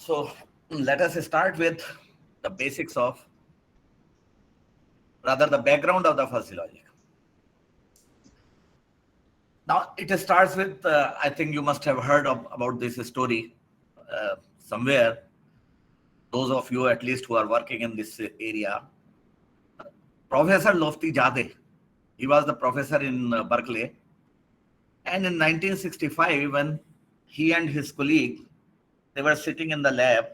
So let us start with the basics of, rather the background of the fuzzy logic. Now it starts with, I think you must have heard about this story somewhere. Those of you at least who are working in this area, Professor Lofty Jade, he was the professor in Berkeley, and in 1965 when he and his colleague, they were sitting in the lab,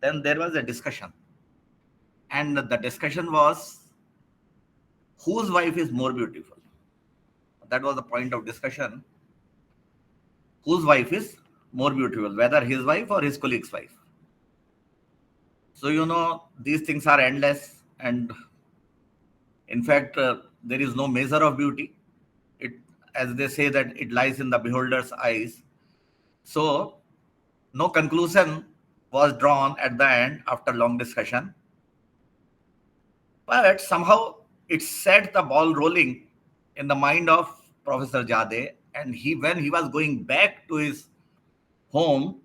then there was a discussion, and the discussion was whose wife is more beautiful. That was the point of discussion. Whose wife is more beautiful, whether his wife or his colleague's wife. So, these things are endless. And in fact, there is no measure of beauty. It, as they say, that it lies in the beholder's eyes. So, no conclusion was drawn at the end after long discussion. But somehow it set the ball rolling in the mind of Professor Jade. And when he was going back to his home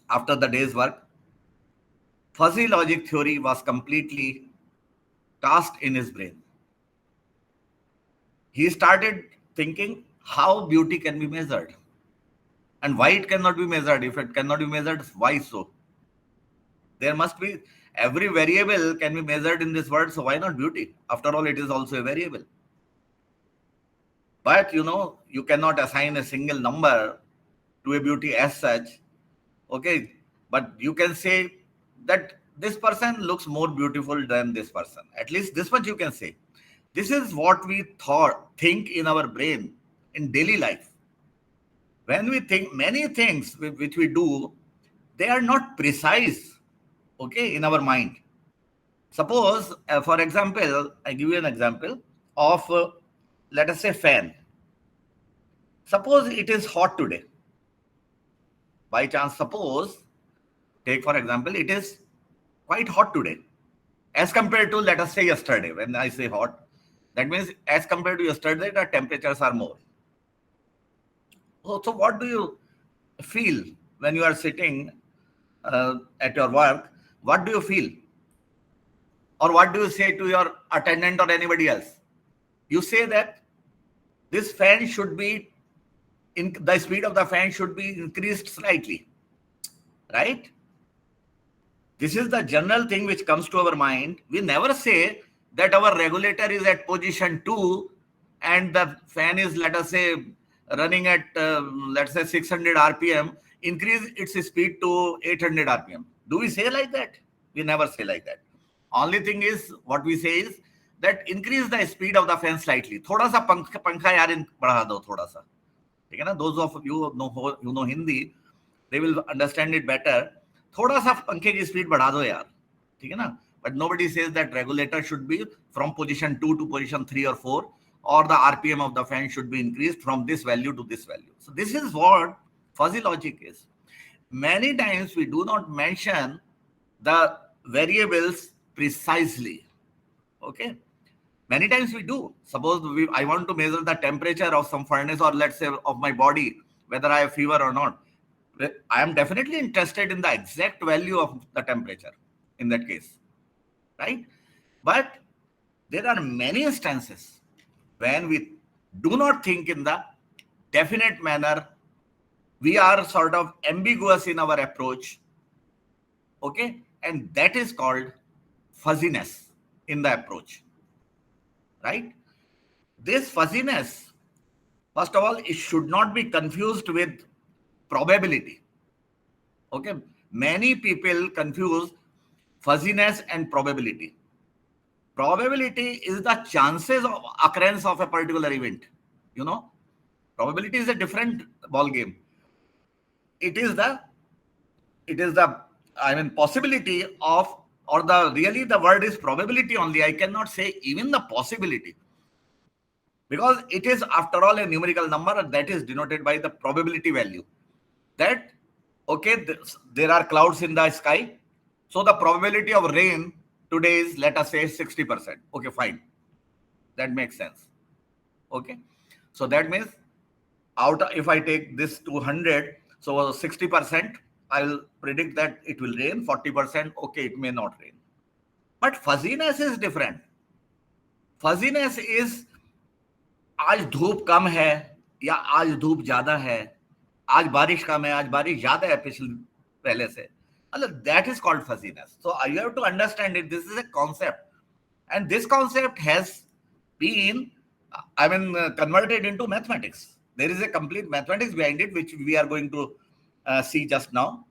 after the day's work, fuzzy logic theory was completely tasked in his brain. He started thinking how beauty can be measured and why it cannot be measured. If it cannot be measured, why so? There must be, every variable can be measured in this world, so why not beauty? After all, it is also a variable. But you cannot assign a single number to a beauty as such. Okay, but you can say that this person looks more beautiful than this person. At least this much you can say. This is what we think in our brain in daily life. When we think, many things which we do, they are not precise, okay, in our mind. Suppose, for example, I give you an example of, let us say, fan. Suppose it is hot today. By chance, suppose, take for example, it is quite hot today as compared to, let us say, yesterday. When I say hot, that means as compared to yesterday, the temperatures are more. So what do you feel when you are sitting at your work? What do you feel? Or what do you say to your attendant or anybody else? You say that this fan should be, the speed of the fan should be increased slightly, right? This is the general thing which comes to our mind. We never say that our regulator is at position 2 and the fan is, let us say, running at, let's say, 600 RPM, increase its speed to 800 RPM. Do we say like that? We never say like that. Only thing is, what we say is that increase the speed of the fan slightly. Thoda sa pankha yaar badha do thoda sa. ठीक है ना? Those of you know Hindi, they will understand it better. थोड़ा सा पंखे की speed बढ़ा दो यार, ठीक है ना? But nobody says that regulator should be from position 2 to position 3 or 4, or the RPM of the fan should be increased from this value to this value. So this is what fuzzy logic is. Many times we do not mention the variables precisely. Okay? Many times we do. Suppose I want to measure the temperature of some furnace, or let's say of my body, whether I have fever or not. I am definitely interested in the exact value of the temperature in that case, right? But there are many instances when we do not think in the definite manner. We are sort of ambiguous in our approach, okay? And that is called fuzziness in the approach, right? This fuzziness, first of all, it should not be confused with probability. Okay, many people confuse fuzziness and probability. Probability is the chances of occurrence of a particular event. Probability is a different ball game. It is the possibility of, or the word is probability only. I cannot say even the possibility, because it is after all a numerical number that is denoted by the probability value. That, okay, there are clouds in the sky, so the probability of rain today is, let us say, 60%. Okay, fine, that makes sense. Okay, so that means if I take this 200, so 60%, I'll predict that it will rain. 40%, okay, it may not rain. But fuzziness is different. Fuzziness is आज धूप कम है या आज धूप ज्यादा है, आज बारिश कम है, आज बारिश ज्यादा है पिछले पहले से. That is called fuzziness. So you have to understand it. This is a concept, and this concept has been, converted into mathematics. There is a complete mathematics behind it, which we are going to see just now.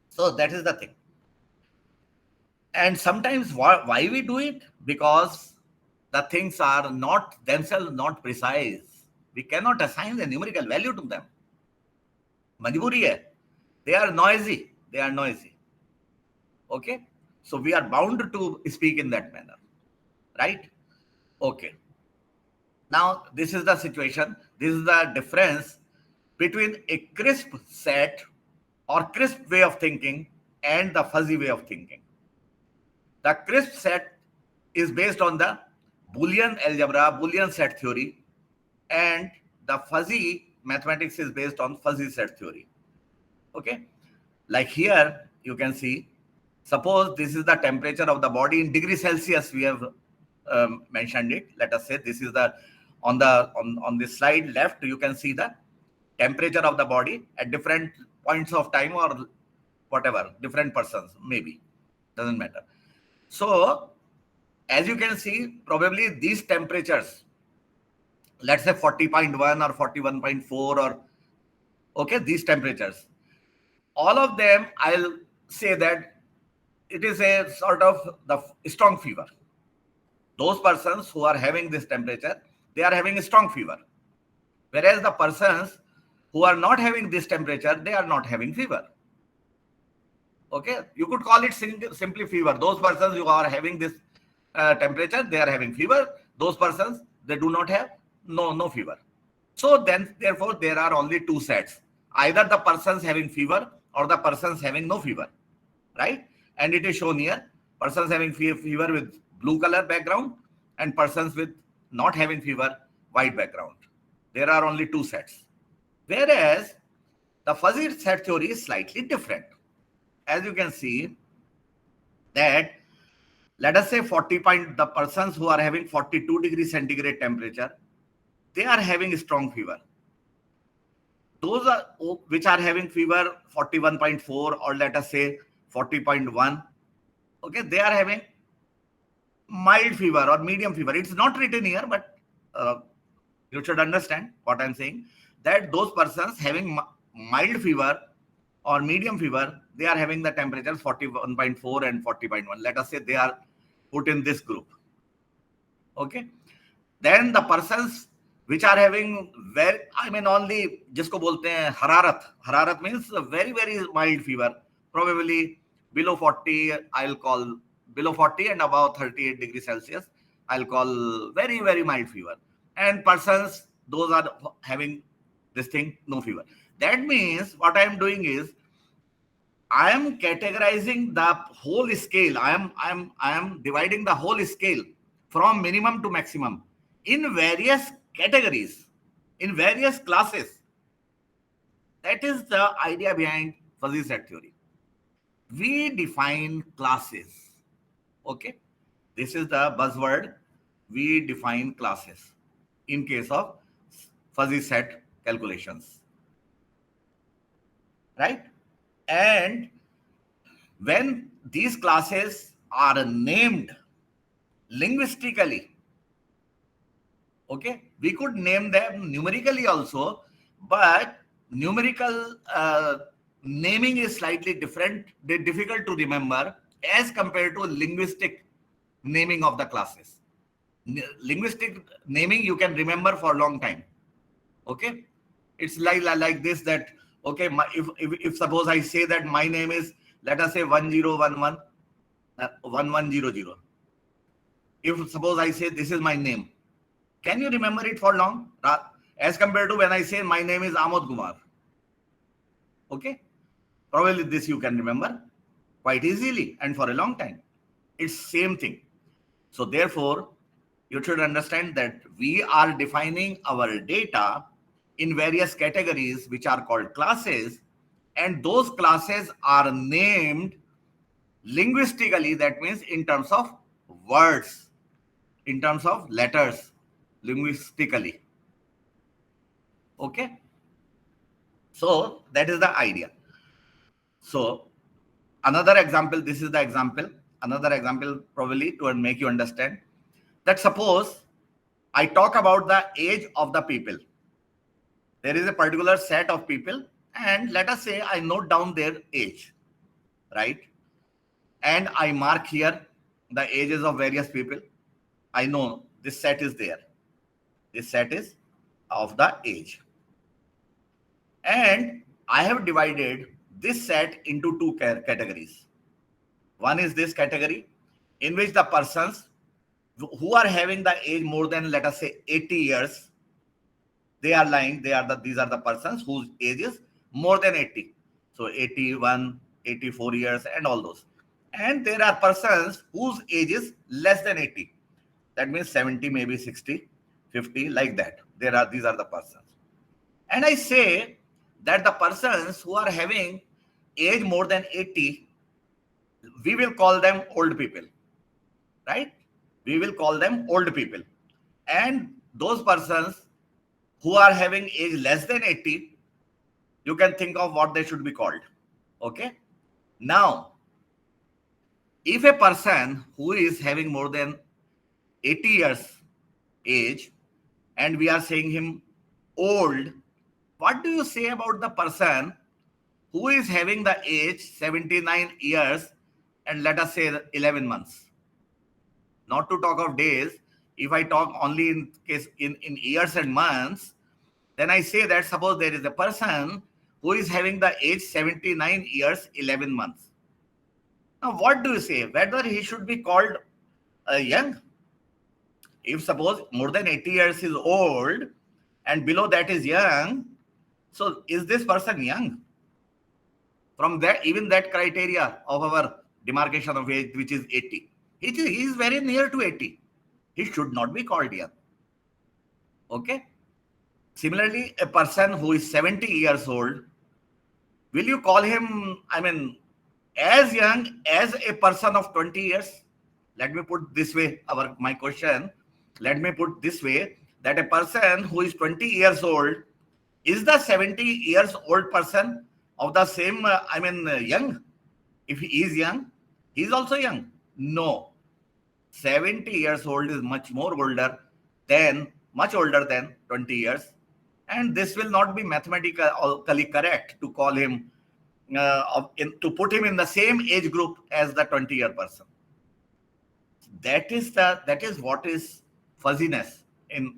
So that is the thing. And sometimes why we do it? Because the things are not themselves not precise. We cannot assign a numerical value to them. Majburi hai. They are noisy. They are noisy. Okay? So we are bound to speak in that manner. Right? Okay. Now, this is the situation. This is the difference between a crisp set or crisp way of thinking and the fuzzy way of thinking. The crisp set is based on the Boolean algebra, Boolean set theory, and the fuzzy mathematics is based on fuzzy set theory. Okay? Like here, you can see, suppose this is the temperature of the body in degrees Celsius, we have mentioned it. Let us say this is the, on this slide left, you can see the temperature of the body at different points of time or whatever, different persons, maybe, doesn't matter. So, as you can see, probably these temperatures, let's say 40.1 or 41.4 or, okay, these temperatures, all of them, I'll say that it is a sort of the strong fever. Those persons who are having this temperature, they are having a strong fever. Whereas the persons who are not having this temperature, they are not having fever. Okay, you could call it simply fever. Those persons who are having this temperature, they are having fever. Those persons, they do not have no fever. So then, therefore, there are only two sets. Either the persons having fever or the persons having no fever, right? And it is shown here, persons having fever with blue color background and persons with not having fever, white background. There are only two sets. Whereas the fuzzy set theory is slightly different. As you can see that, let us say the persons who are having 42 degrees centigrade temperature, they are having strong fever. Those are which are having fever 41.4 or let us say 40.1, okay, they are having mild fever or medium fever. It's not written here, but you should understand what I'm saying, that those persons having mild fever or medium fever, they are having the temperatures 41.4 and 40.1. Let us say they are put in this group. Okay. Then the persons which are having only jisko bolte hain hararat. Hararat means a very, very mild fever, probably below 40, I'll call below 40 and above 38 degrees Celsius, I'll call very, very mild fever. And persons, those are having this thing, no fever. That means what I am doing is I am categorizing the whole scale. I am dividing the whole scale from minimum to maximum in various categories, in various classes. That is the idea behind fuzzy set theory. We define classes. Okay, this is the buzzword. We define classes in case of fuzzy set calculations, right? And when these classes are named linguistically, okay, we could name them numerically also, but numerical naming is slightly different, difficult to remember as compared to linguistic naming of the classes. Linguistic naming you can remember for a long time. Okay, it's like this, that okay, if suppose I say that my name is, let us say 1011 1100. If suppose I say this is my name, can you remember it for long? As compared to when I say my name is Amod Kumar. Okay, probably this you can remember quite easily and for a long time. It's same thing. So therefore, you should understand that we are defining our data in various categories which are called classes, and those classes are named linguistically. That means in terms of words, in terms of letters, linguistically. Okay, so that is the idea. So another example, this is the example, another example probably to make you understand, that suppose I talk about the age of the people. There is a particular set of people, and let us say I note down their age, right? And I mark here the ages of various people. I know this set is there. This set is of the age. And I have divided this set into two categories. One is this category in which the persons who are having the age more than, let us say, 80 years, they are lying, these are the persons whose age is more than 80. So 81, 84 years and all those. And there are persons whose age is less than 80. That means 70, maybe 60, 50, like that. These are the persons. And I say that the persons who are having age more than 80, we will call them old people, right? We will call them old people. And those persons who are having age less than 80, you can think of what they should be called. Okay. Now, if a person who is having more than 80 years age and we are saying him old, what do you say about the person who is having the age 79 years and let us say 11 months? Not to talk of days, if I talk only in case in years and months, then I say that suppose there is a person who is having the age 79 years, 11 months. Now, what do you say? Whether he should be called young? If suppose more than 80 years is old and below that is young, so is this person young? From that, even that criteria of our demarcation of age, which is 80, he is very near to 80. He should not be called young. Okay. Similarly, a person who is 70 years old, will you call him, as young as a person of 20 years? Let me put this way, my question. Let me put this way, that a person who is 20 years old, is the 70 years old person of the same, young? If he is young, he is also young. No. 70 years old is much older than 20 years. And this will not be mathematically correct to call him, to put him in the same age group as the 20-year person. That is what is fuzziness in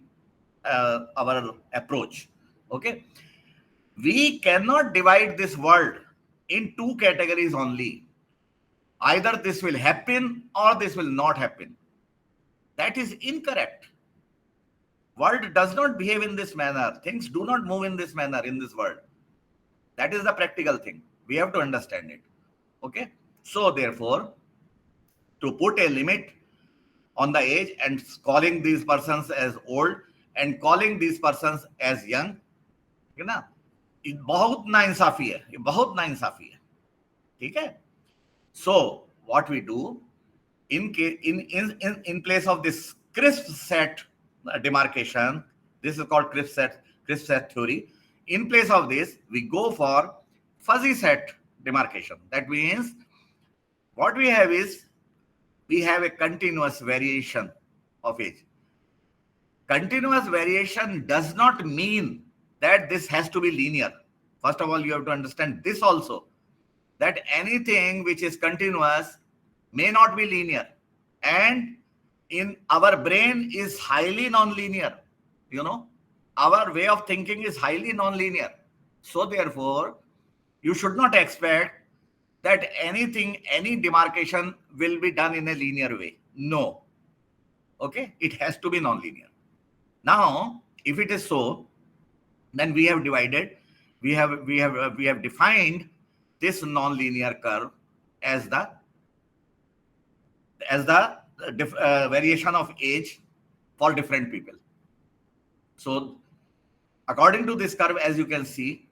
our approach. Okay. We cannot divide this world in two categories only. Either this will happen or this will not happen. That is incorrect. World does not behave in this manner. Things do not move in this manner in this world. That is the practical thing. We have to understand it. Okay. So therefore, to put a limit on the age and calling these persons as old and calling these persons as young, है ना, ये बहुत नाइंसाफी है, ये बहुत नाइंसाफी है. ठीक है. So what we do in place of this crisp set demarcation, this is called crisp set theory. In place of this, we go for fuzzy set demarcation. That means what we have is, we have a continuous variation of age. Continuous variation does not mean that this has to be linear. First of all, you have to understand this also, that anything which is continuous may not be linear. And in our brain is highly non-linear. Our way of thinking is highly non-linear. So therefore, you should not expect that any demarcation will be done in a linear way. No. Okay. It has to be non-linear. Now, if it is so, then we have divided, we have defined this non-linear curve as the variation of age for different people. So according to this curve, as you can see,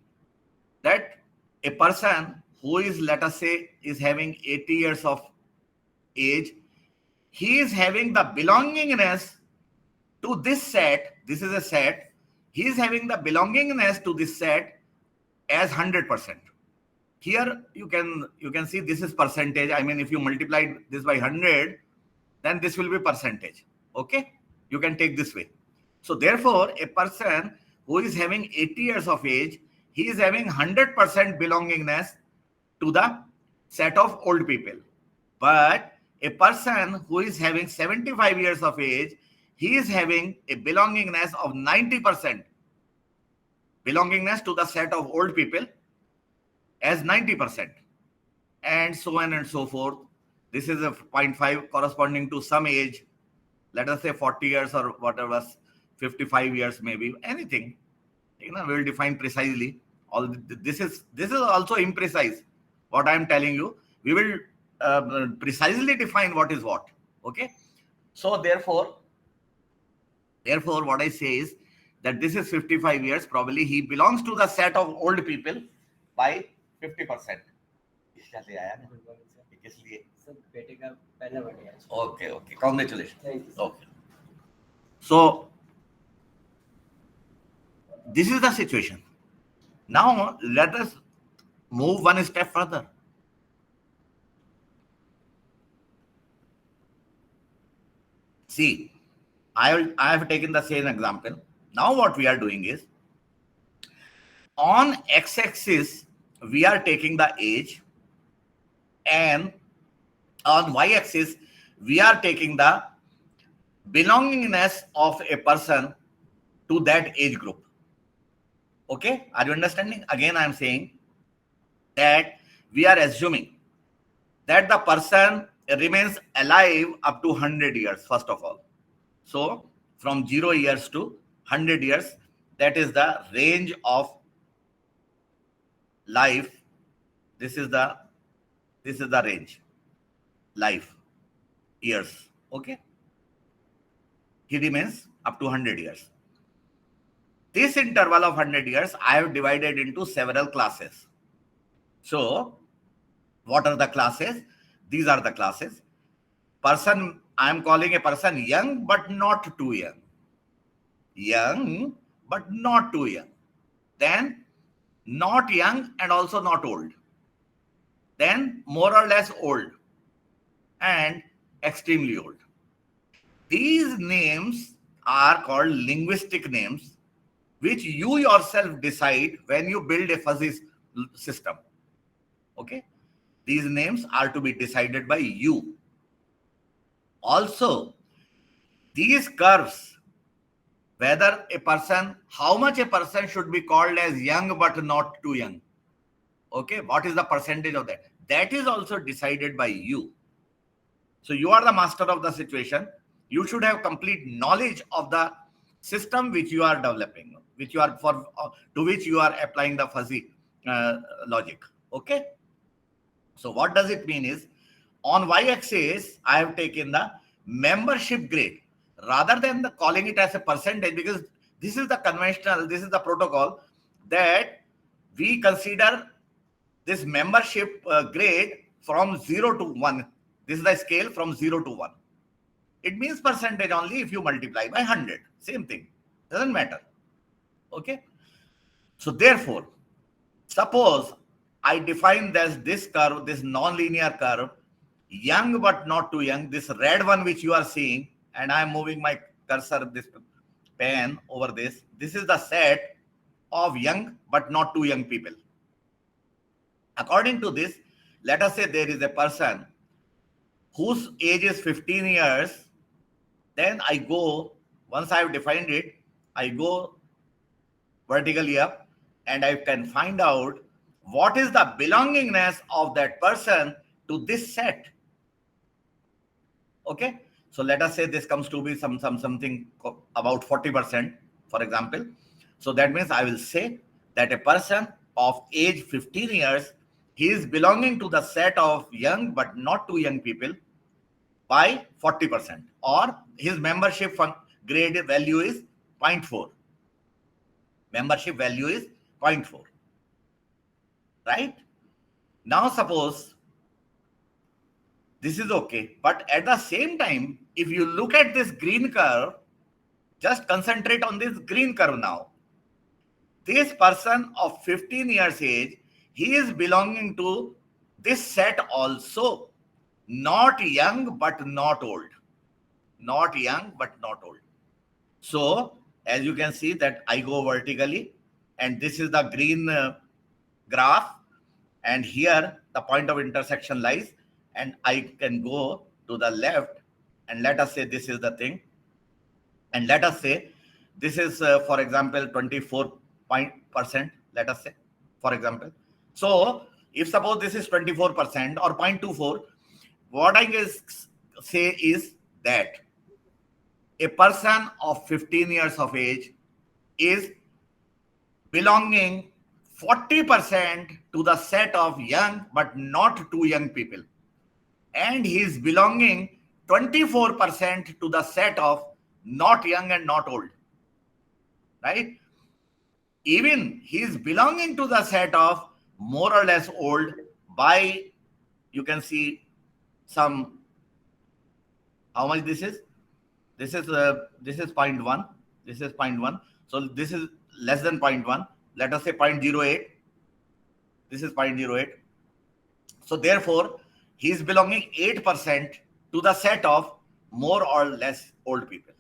that a person who is, let us say, is having 80 years of age, he is having the belongingness to this set. This is a set. He is having the belongingness to this set as 100%. Here you can see this is percentage. I mean, if you multiply this by 100, then this will be percentage. Okay, you can take this way. So therefore, a person who is having 80 years of age, he is having 100% belongingness to the set of old people. But a person who is having 75 years of age, he is having a belongingness of 90%, belongingness to the set of old people as 90%, and so on and so forth. This is a 0.5 corresponding to some age, let us say 40 years or whatever, 55 years, maybe anything. We will define precisely. All this is also imprecise. What I am telling you, we will precisely define what is what. Okay. So therefore, what I say is that this is 55 years. Probably he belongs to the set of old people by 50%. Okay. Congratulations. Okay. So this is the situation. Now let us move one step further. See, I have taken the same example. Now what we are doing is, on x-axis we are taking the age, and on y-axis we are taking the belongingness of a person to that age group. Okay, are you understanding? Again, I am saying that we are assuming that the person remains alive up to 100 years, first of all. So from 0 years to 100 years, that is the range of life. This is the range, life, years. Okay, he remains up to 100 years. This interval of 100 years I have divided into several classes. So what are the classes? These are the classes. Person, I am calling a person young but not too young. Young but not too young. Then not young and also not old. Then more or less old and extremely old. These names are called linguistic names, which you yourself decide when you build a fuzzy system. Okay, these names are to be decided by you. Also, these curves, whether a person, how much a person should be called as young but not too young. Okay, what is the percentage of that? That is also decided by you. So you are the master of the situation. You should have complete knowledge of the system which you are developing, which you are to which you are applying the fuzzy logic. Okay. So what does it mean is, on y-axis I have taken the membership grade rather than calling it as a percentage, because this is the conventional, this is the protocol that we consider this membership grade from 0 to 1. This is the scale from 0 to 1. It means percentage only if you multiply by 100. Same thing. Doesn't matter. Okay. So therefore, suppose I define this curve, this non-linear curve, young but not too young, this red one which you are seeing, and I am moving my cursor, this pen over this. This is the set of young but not too young people. According to this, let us say there is a person whose age is 15 years. Then I go, once I have defined it, I go vertically up and I can find out what is the belongingness of that person to this set. Okay, so let us say this comes to be something about 40%, for example. So that means I will say that a person of age 15 years, he is belonging to the set of young but not too young people by 40%, or his membership grade value is 0.4. Membership value is 0.4. right? Now suppose this is okay, but at the same time, if you look at this green curve, just concentrate on this green curve now. This person of 15 years age, he is belonging to this set also. Not young, but not old. Not young, but not old. So, as you can see that I go vertically, and this is the green graph, and here the point of intersection lies, and I can go to the left, and let us say this is the thing, and let us say this is for example 24%, let us say, for example. So if suppose this is 24% or 0.24, what I can say is that a person of 15 years of age is belonging 40% to the set of young but not too young people, and he is belonging 24% to the set of not young and not old, right? Even he is belonging to the set of more or less old by, you can see some, how much this is. This is this is 0.1, this is 0.1, so this is less than 0.1, let us say 0.08, this is 0.08. So therefore he is belonging 8% to the set of more or less old people,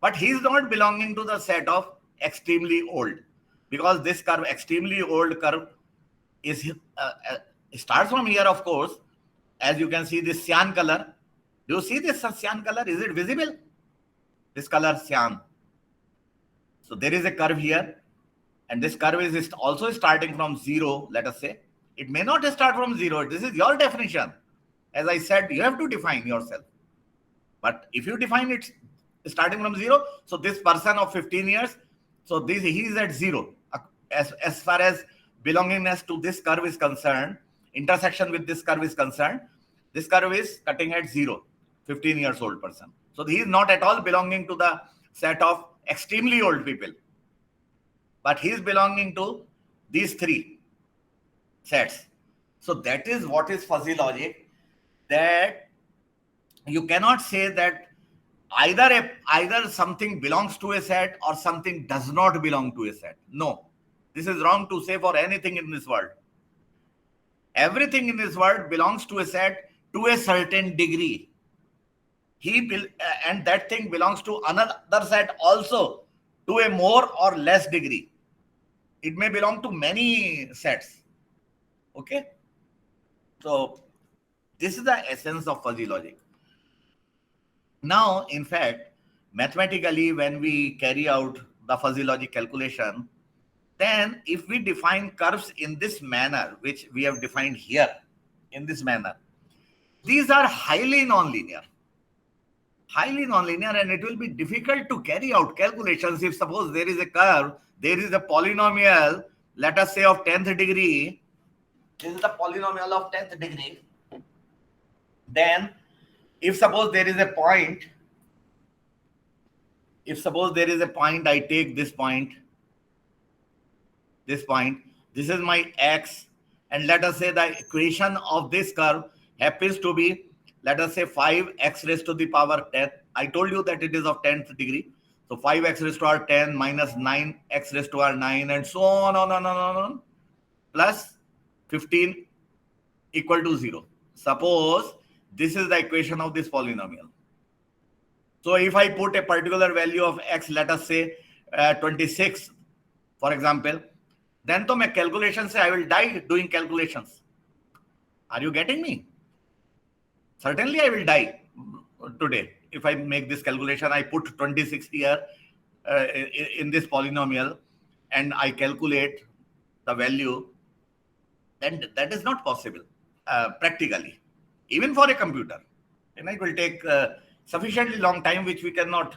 but he is not belonging to the set of extremely old, because this curve, extremely old curve, is starts from here, of course. As you can see this cyan color, do you see this cyan color? Is it visible? This color cyan. So there is a curve here, and this curve is also starting from 0, let us say. It may not start from 0. This is your definition. As I said, you have to define yourself. But if you define it starting from 0, so this person of 15 years, so this he is at 0. As far as belongingness to this curve is concerned, intersection with this curve is concerned, this curve is cutting at 0, 15 years old person. So he is not at all belonging to the set of extremely old people, but he is belonging to these three sets. So that is what is fuzzy logic, that you cannot say that either something belongs to a set or something does not belong to a set. No, this is wrong to say for anything in this world. Everything in this world belongs to a set to a certain degree. And that thing belongs to another set also to a more or less degree. It may belong to many sets. Okay? So this is the essence of fuzzy logic. Now, in fact, mathematically, when we carry out the fuzzy logic calculation, then if we define curves in this manner, which we have defined here in this manner, these are highly nonlinear, and it will be difficult to carry out calculations if suppose there is a curve, there is a polynomial, let us say of 10th degree, this is the polynomial of 10th degree, then if suppose there is a point, I take this point, this is my x, and let us say the equation of this curve happens to be, let us say 5x raised to the power 10. I told you that it is of 10th degree. So 5x raised to our 10 minus 9x raised to our 9, and so on, plus 15 equal to 0. Suppose this is the equation of this polynomial. So if I put a particular value of x, let us say 26, for example, then to make calculations, I will die doing calculations. Are you getting me? Certainly I will die today. If I make this calculation, I put 26 here in this polynomial, and I calculate the value, then that is not possible practically, even for a computer. And it will take sufficiently long time, which we cannot,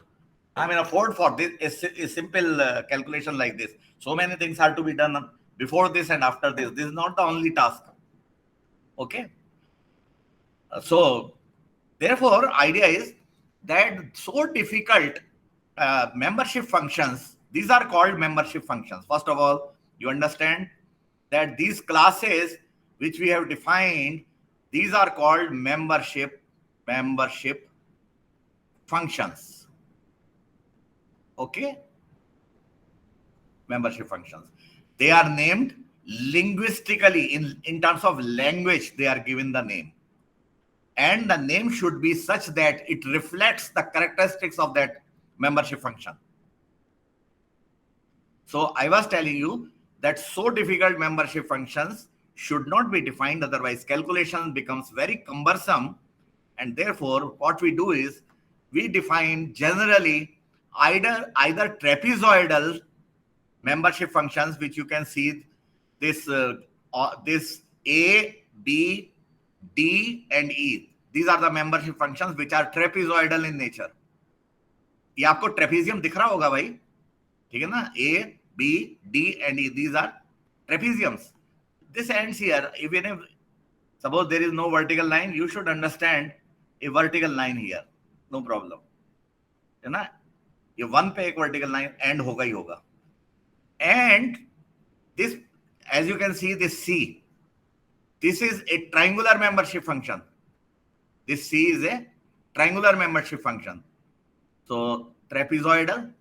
afford for this a simple calculation like this. So many things are to be done before this and after this. This is not the only task. Okay. So therefore, idea is that so difficult membership functions, these are called membership functions. First of all, you understand that these classes which we have defined, these are called membership functions. Okay? Membership functions. They are named linguistically, in terms of language, they are given the name. And the name should be such that it reflects the characteristics of that membership function. So I was telling you that so difficult membership functions should not be defined, otherwise calculation becomes very cumbersome. And therefore, what we do is we define generally either trapezoidal membership functions, which you can see this this A, B, D, and E. These are the membership functions which are trapezoidal in nature. ये आपको trapezium दिख रहा होगा भाई, ठीक है ना? A, B, D, and E. These are trapeziums. This ends here. Even if suppose there is no vertical line, you should understand a vertical line here. No problem. है ना? ये 1 पे एक vertical line end होगा ही होगा. And this, as you can see, this C, this is a triangular membership function. This C is a triangular membership function. So trapezoidal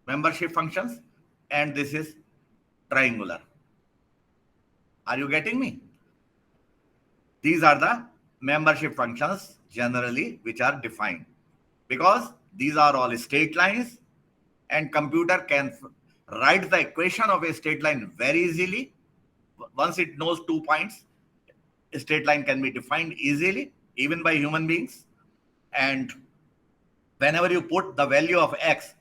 membership functions, and this is triangular. Are you getting me? These are the membership functions generally which are defined, because these are all straight lines, and computer can write the equation of a straight line very easily. Once it knows 2 points, a straight line can be defined easily, even by human beings. And whenever you put the value of x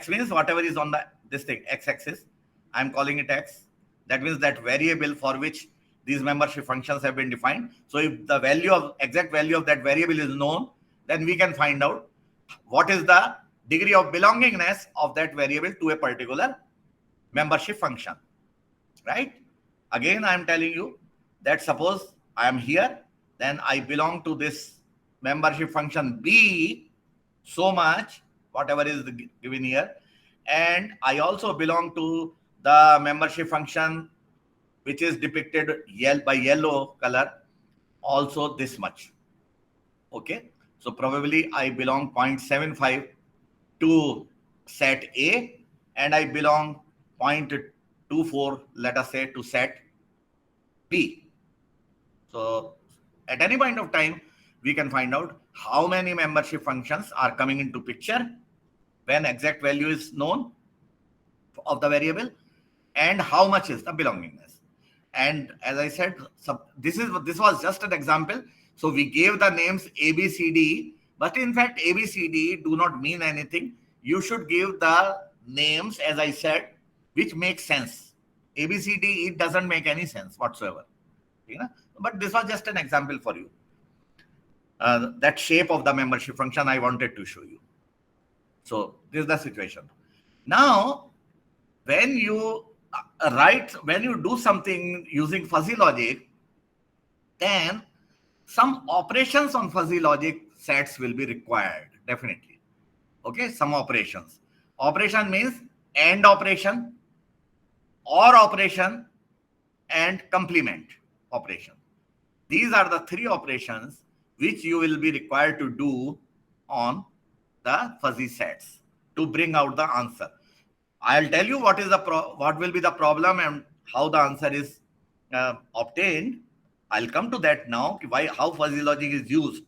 means whatever is on this thing, x-axis, I'm calling it x. That means that variable for which these membership functions have been defined. So if the exact value of that variable is known, then we can find out what is the degree of belongingness of that variable to a particular membership function, right? Again, I am telling you that suppose I am here, then I belong to this membership function B so much, whatever is given here, and I also belong to the membership function which is depicted by yellow color, also this much. Okay, so probably I belong 0.75 to set A, and I belong 0.24, let us say, to set B. So at any point of time, we can find out how many membership functions are coming into picture when exact value is known of the variable, and how much is the belongingness. And as I said, this was just an example. So we gave the names A, B, C, D, but in fact, A, B, C, D do not mean anything. You should give the names, as I said, which make sense. A, B, C, D, it doesn't make any sense whatsoever. You know? But this was just an example for you. That shape of the membership function I wanted to show you. So this is the situation. Now, when you do something using fuzzy logic, then some operations on fuzzy logic sets will be required, definitely. Okay, some operations. Operation means AND operation, OR operation, and complement operation. These are the 3 operations which you will be required to do on the fuzzy sets to bring out the answer. I'll tell you what will be the problem and how the answer is obtained. I'll come to that now, how fuzzy logic is used.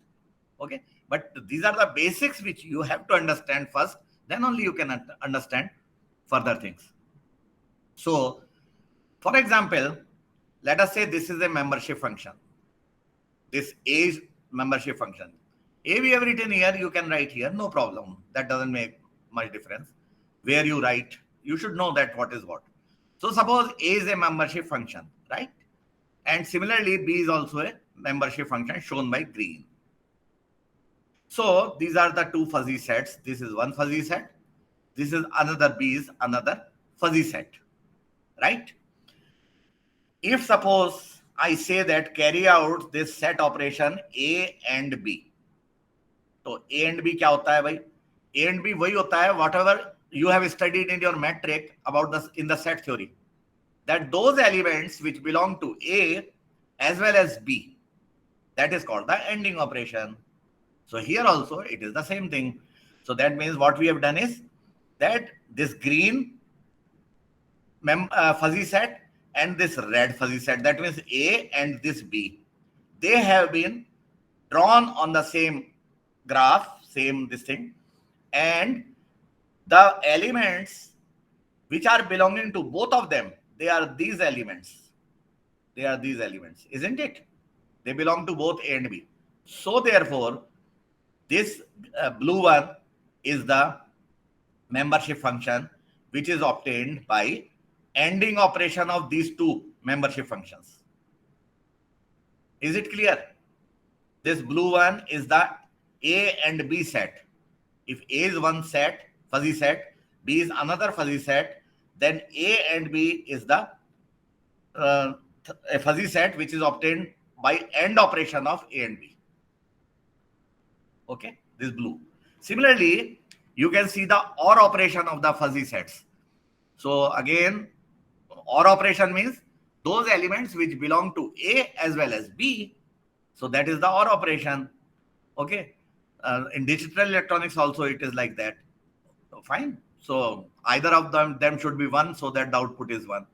Okay, but these are the basics which you have to understand first, then only you can understand further things. So, for example, let us say this is a membership function. This A is membership function. A we have written here, you can write here, no problem. That doesn't make much difference. Where you write, you should know that what is what. So suppose A is a membership function, right? And similarly, B is also a membership function shown by green. So these are the 2 fuzzy sets. This is one fuzzy set. This is another B is another fuzzy set, right? If suppose I say that carry out this set operation A and B. तो A and B क्या होता है भाई? A and B वही होता है whatever you have studied in your metric about this in the set theory, that those elements which belong to A as well as B, that is called the ending operation. So here also it is the same thing. So that means what we have done is that this green fuzzy set and this red fuzzy set, that means A and this B, they have been drawn on the same graph, same this thing, and the elements which are belonging to both of them, they are these elements. They are these elements, isn't it? They belong to both A and B. So therefore, this blue one is the membership function which is obtained by ending operation of these two membership functions. Is it clear? This blue one is the A and B set. If A is one set, fuzzy set, B is another fuzzy set, then A and B is the a fuzzy set which is obtained by end operation of A and B. Okay, this blue. Similarly, you can see the OR operation of the fuzzy sets. So again, OR operation means those elements which belong to A as well as B. So that is the OR operation. Okay. In digital electronics also it is like that. So fine. So either of them should be 1 so that the output is 1.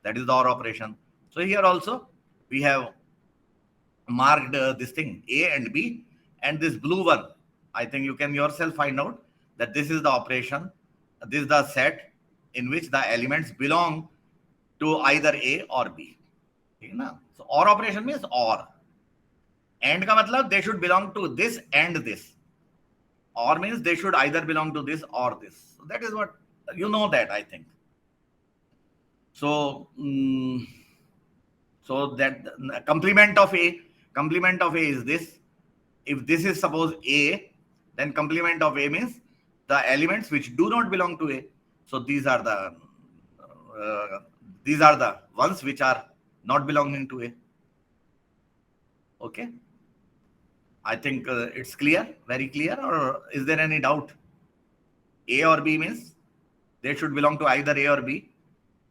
That is the OR operation. So here also we have marked this thing A and B, and this blue one, I think you can yourself find out that this is the operation. This is the set in which the elements belong to either A or B. So OR operation means OR. AND ka matlab they should belong to this and this. OR means they should either belong to this or this. So that is what you know that, I think. So, so that complement of A is this. If this is suppose A, then complement of A means the elements which do not belong to A. So these are the ones which are not belonging to A. Okay. I think it's clear, very clear, or is there any doubt? A or B means they should belong to either A or B,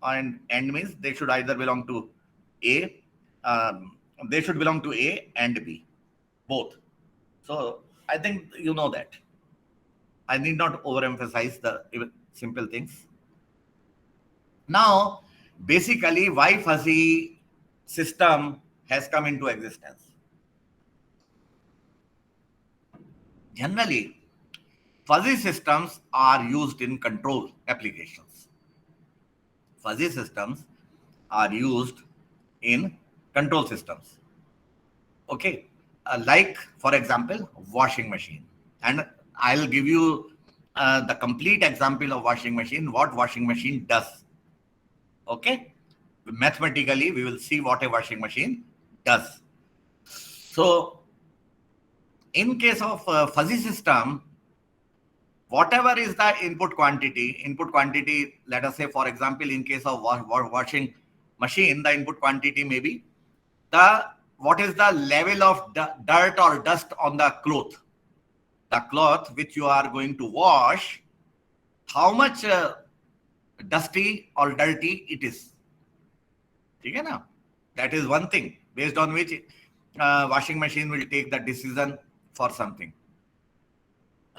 and AND means they should either belong to A, they should belong to A and B, both. So I think you know that. I need not overemphasize the simple things. Now, basically, why fuzzy system has come into existence? Generally, fuzzy systems are used in control applications. Fuzzy systems are used in control systems. Okay, like for example, washing machine. And I'll give you the complete example of washing machine, what washing machine does. Okay, mathematically, we will see what a washing machine does. So, in case of fuzzy system, whatever is the input quantity, let us say, for example, in case of washing machine, the input quantity may be what is the level of dirt or dust on the cloth. The cloth which you are going to wash, how much dusty or dirty it is. Okay, na? That is one thing based on which washing machine will take the decision for something.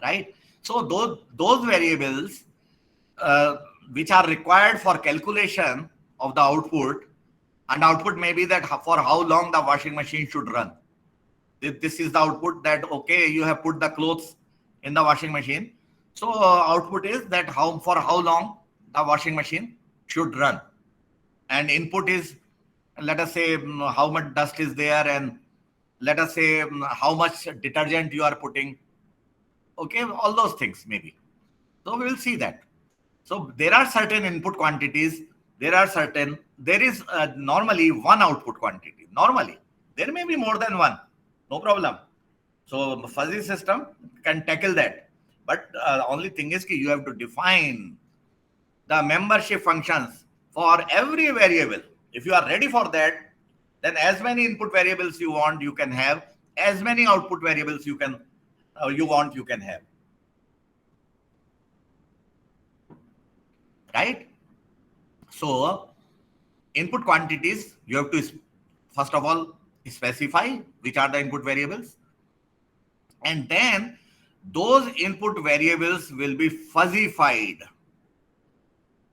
Right? So those variables which are required for calculation of the output, and output may be that for how long the washing machine should run. This is the output that, okay, you have put the clothes in the washing machine. So output is that for how long the washing machine should run. And input is, let us say, how much dust is there, and let us say how much detergent you are putting. Okay, all those things maybe. So we will see that. So there are certain input quantities. There is normally one output quantity. Normally, there may be more than one. No problem. So fuzzy system can tackle that. But only thing is you have to define the membership functions for every variable. If you are ready for that, then as many input variables you want, you can have. As many output variables you want, you can have. right? So input quantities, you have to first of all specify which are the input variables, and then those input variables will be fuzzified.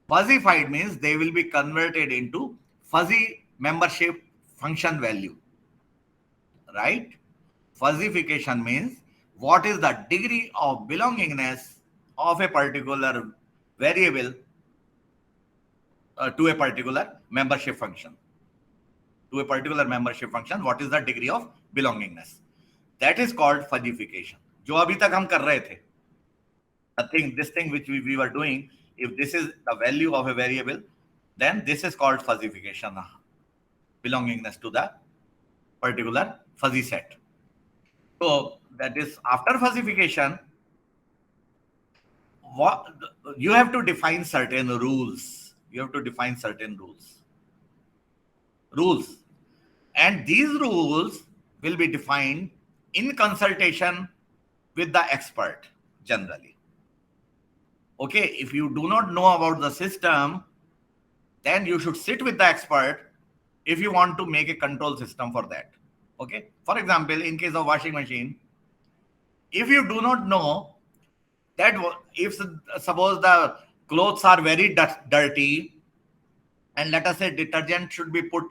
Fuzzified means they will be converted into fuzzy membership function value, right? Fuzzification means what is the degree of belongingness of a particular variable to a particular membership function. To a particular membership function, what is the degree of belongingness? That is called fuzzification. जो अभी तक हम कर रहे थे, this thing which we were doing, if this is the value of a variable, then this is called fuzzification, belongingness to the particular fuzzy set. So that is after fuzzification, what you have to define certain rules. You have to define certain rules, and these rules will be defined in consultation with the expert generally. Okay, if you do not know about the system, then you should sit with the expert if you want to make a control system for that. Okay, for example, in case of washing machine, if you do not know that, if suppose the clothes are very dirty, and let us say detergent should be put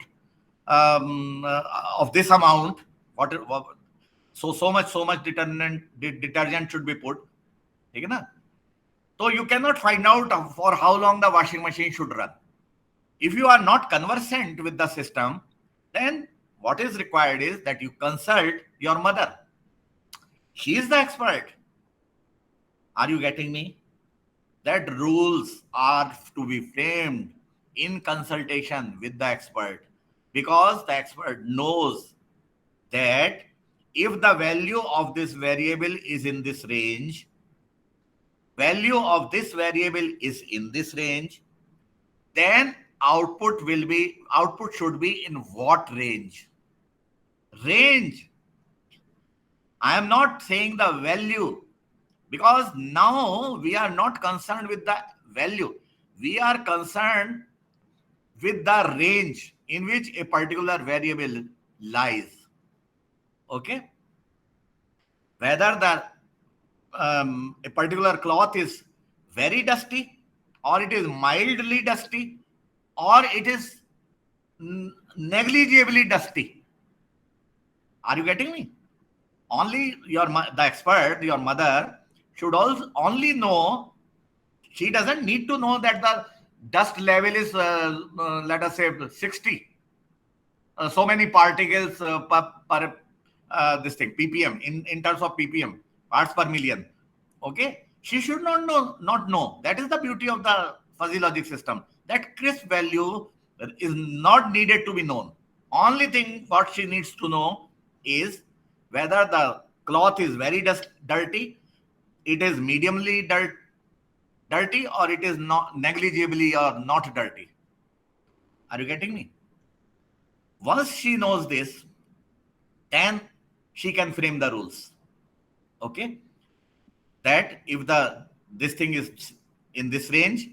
of this amount, so much detergent should be put, ठीक है ना? So you cannot find out for how long the washing machine should run. If you are not conversant with the system, then what is required is that you consult your mother. She is the expert. Are you getting me? That rules are to be framed in consultation with the expert, because the expert knows that if the value of this variable is in this range, value of this variable is in this range, then output should be in what range? Range. I am not saying the value, because now we are not concerned with the value. We are concerned with the range in which a particular variable lies. Okay? Whether a particular cloth is very dusty, or it is mildly dusty, or it is negligibly dusty. Are you getting me? Only the expert, your mother, should also only know. She doesn't need to know that the dust level is, let us say, 60. So many particles per this thing, ppm, in terms of ppm, parts per million. Okay, she should not know. That is the beauty of the fuzzy logic system. That crisp value is not needed to be known. Only thing what she needs to know is whether the cloth is very dirty, it is mediumly dirty, or it is not negligibly or not dirty. Are you getting me? Once she knows this, then she can frame the rules. Okay, that if this thing is in this range,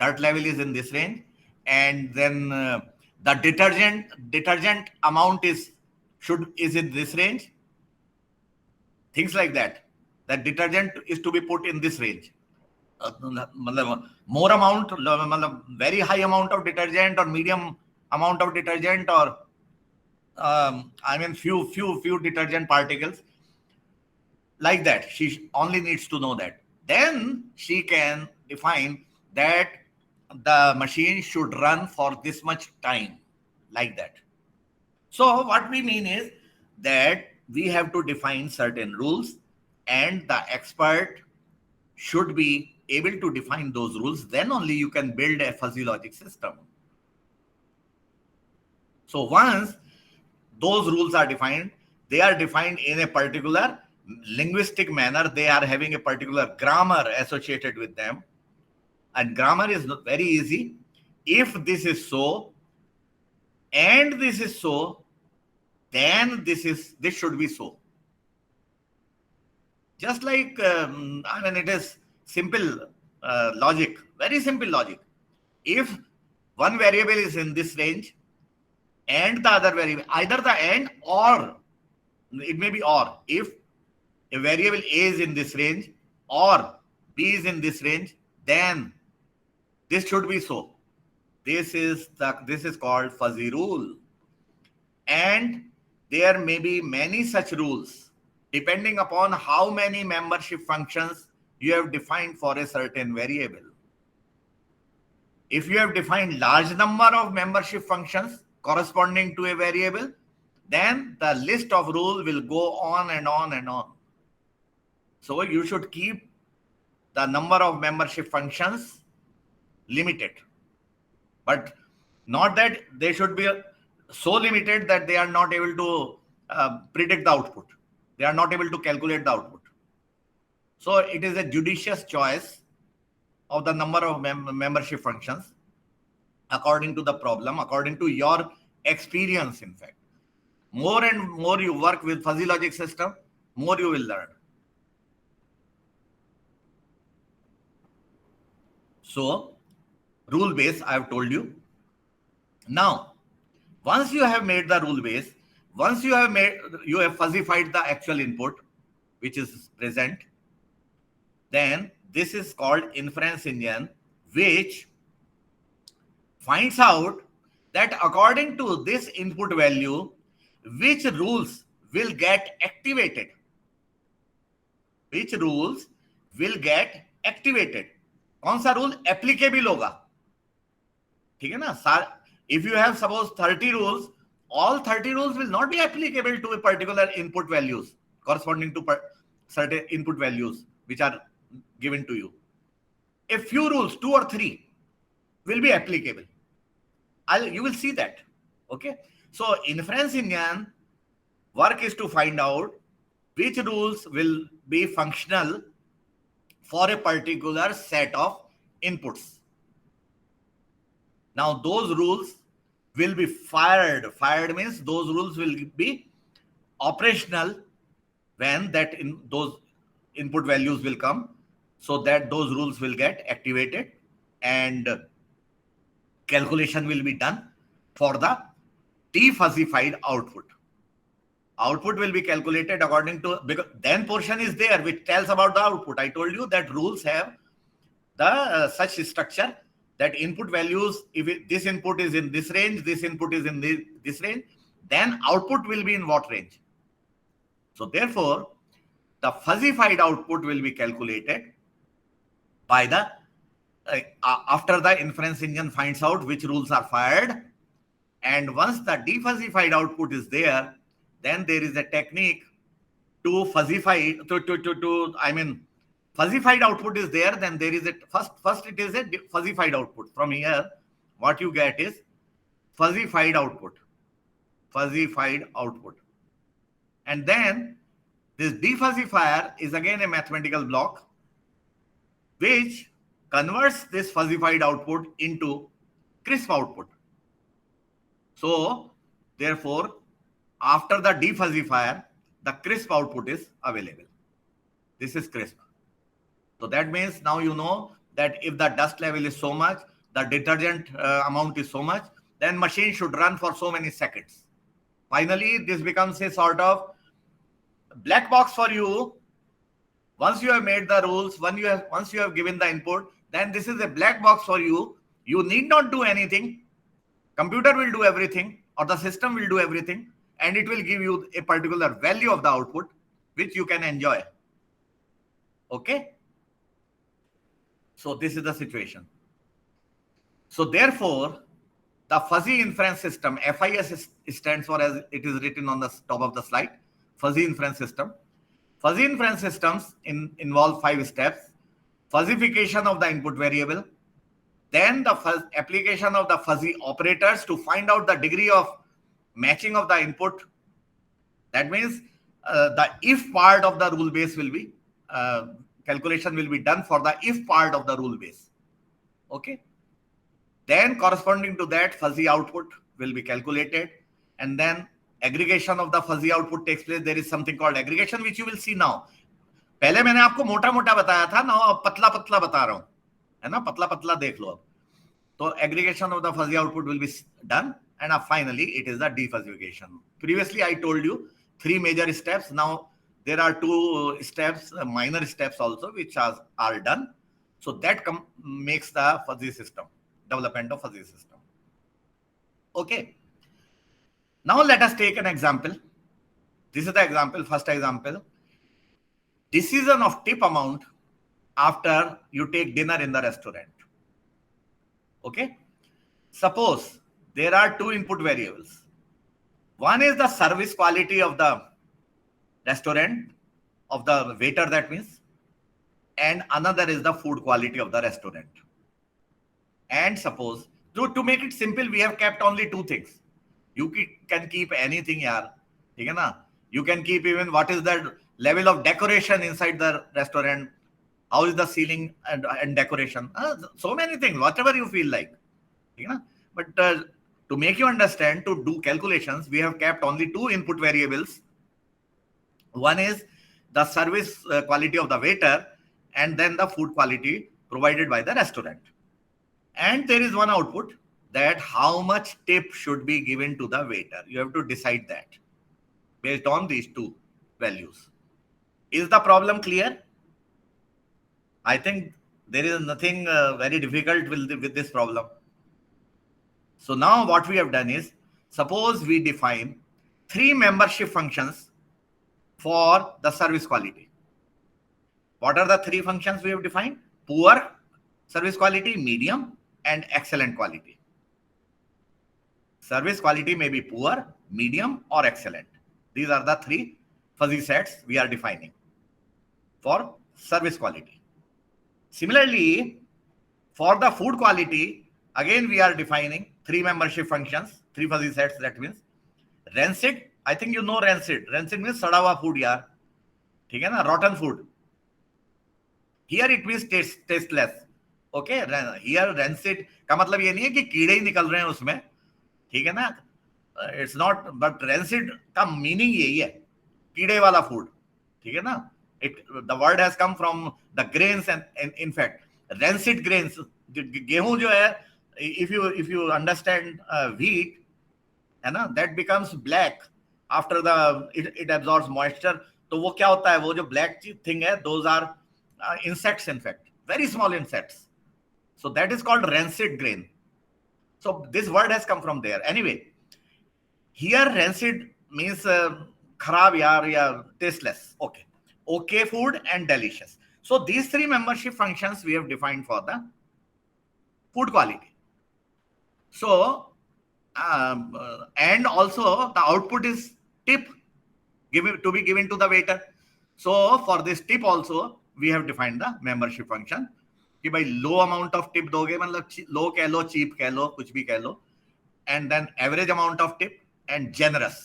dirt level is in this range, and then the detergent amount is in this range, things like that. That detergent is to be put in this range. More amount, very high amount of detergent, or medium amount of detergent, or few detergent particles, like that. She only needs to know that. Then she can define that the machine should run for this much time, like that. So what we mean is that we have to define certain rules, and the expert should be able to define those rules. Then only you can build a fuzzy logic system. So once those rules are defined, they are defined in a particular linguistic manner. They are having a particular grammar associated with them. And grammar is very easy. If this is so, and this is so, then this should be so. Just like, it is simple. logic, very simple logic. If one variable is in this range and the other variable, either the and or, it may be or, if a variable A is in this range or B is in this range, then this should be so. This is called fuzzy rule. And there may be many such rules depending upon how many membership functions you have defined for a certain variable. If you have defined large number of membership functions corresponding to a variable, then the list of rules will go on and on and on. So you should keep the number of membership functions limited, but not that they should be so limited that they are not able to predict the output. They are not able to calculate the output. So it is a judicious choice of the number of membership functions according to the problem, according to your experience. In fact, more and more you work with fuzzy logic system, more you will learn. So rule base, I have told you. Now, once you have made the rule base, once you have fuzzified the actual input, which is present, then this is called inference engine, which finds out that according to this input value, which rules will get activated. Which rules will get activated? कौन सा rule applicable होगा? ठीक है ना? If you have suppose 30 rules, all 30 rules will not be applicable to a particular input values corresponding to certain input values which are given to you. A few rules, 2 or 3, will be applicable. You will see that. Okay. So inference engine work is to find out which rules will be functional for a particular set of inputs. Now those rules will be fired. Fired means those rules will be operational when those input values will come, so that those rules will get activated and calculation will be done for the defuzzified output. Output will be calculated according to, because then portion is there which tells about the output. I told you that rules have the such structure that input values, if this input is in this range, this input is in this range, then output will be in what range. So therefore, the fuzzified output will be calculated by the after the inference engine finds out which rules are fired, and once the defuzzified output is there, then there is a technique to fuzzify fuzzified output is there, then there is a first it is a fuzzified output. From here what you get is fuzzified output, and then this defuzzifier is again a mathematical block which converts this fuzzified output into crisp output. So therefore, after the defuzzifier, the crisp output is available. This is crisp. So that means now you know that if the dust level is so much, the detergent amount is so much, then machine should run for so many seconds. Finally, this becomes a sort of black box for you. Once you have made the rules, once you have given the input, then this is a black box for you. You need not do anything. Computer will do everything, or the system will do everything, and it will give you a particular value of the output which you can enjoy. Okay. So this is the situation. So therefore, the fuzzy inference system, FIS stands for, as it is written on the top of the slide, fuzzy inference system. Fuzzy inference systems involve 5 steps. Fuzzification of the input variable, then the application of the fuzzy operators to find out the degree of matching of the input. That means the if part of the rule base will be calculation will be done for the if part of the rule base. Okay. Then corresponding to that, fuzzy output will be calculated, and then aggregation of the fuzzy output takes place. There is something called aggregation which you will see now. पहले मैंने आपको मोटा मोटा बताया था, now पतला पतला बता रहा हूं. है ना, पतला पतला देख लो अब. तो aggregation of the fuzzy output will be done, and finally it is the defuzzification. Previously I told you 3 major steps. Now there are 2 steps, minor steps also, which are done. So that makes the fuzzy system, development of fuzzy system. Okay. Now let us take an example. This is the example, first example. Decision of tip amount after you take dinner in the restaurant. Okay. Suppose there are 2 input variables. One is the service quality of the restaurant, of the waiter, that means, and another is the food quality of the restaurant. And suppose, to make it simple, we have kept only 2 things. You can keep anything, yaar. You can keep even what is the level of decoration inside the restaurant, how is the ceiling and decoration, so many things, whatever you feel like. But to make you understand, to do calculations, we have kept only 2 input variables. One is the service quality of the waiter, and then the food quality provided by the restaurant. And there is one output, that how much tip should be given to the waiter. You have to decide that based on these 2 values. Is the problem clear? I think there is nothing very difficult with this problem. So now what we have done is, suppose we define 3 membership functions for the service quality. What are the 3 functions we have defined? Poor service quality, medium, and excellent quality. Service quality may be poor, medium, or excellent. These are the 3 fuzzy sets we are defining for service quality. Similarly, for the food quality, again we are defining 3 membership functions, 3 fuzzy sets. That means rancid. I think you know rancid. Rancid means sada hua food, yaar. ठीक है ना, rotten food. Here it means tasteless. Okay, here rancid का मतलब ये नहीं है कि कीड़े ही निकल रहे हैं उसमें, ठीक है ना. It's not, but rancid का meaning यही है, कीड़े वाला food, ठीक है ना. The word has come from the grains, and in fact rancid grains, गेहूं जो है, if you understand wheat, है ना, that becomes black after it absorbs moisture. तो वो क्या होता है, वो जो black thing है, those are insects, in fact, very small insects. So that is called rancid grain. So this word has come from there. Anyway, here rancid means kharab yaar, ya tasteless. Okay food and delicious. So these 3 membership functions we have defined for the food quality. So and also the output is tip to be given to the waiter. So for this tip also we have defined the membership function कि भाई लो amount of tip दोगे, मतलब लो कह लो, cheap कह लो, कुछ भी कह लो, and then average amount of tip and generous.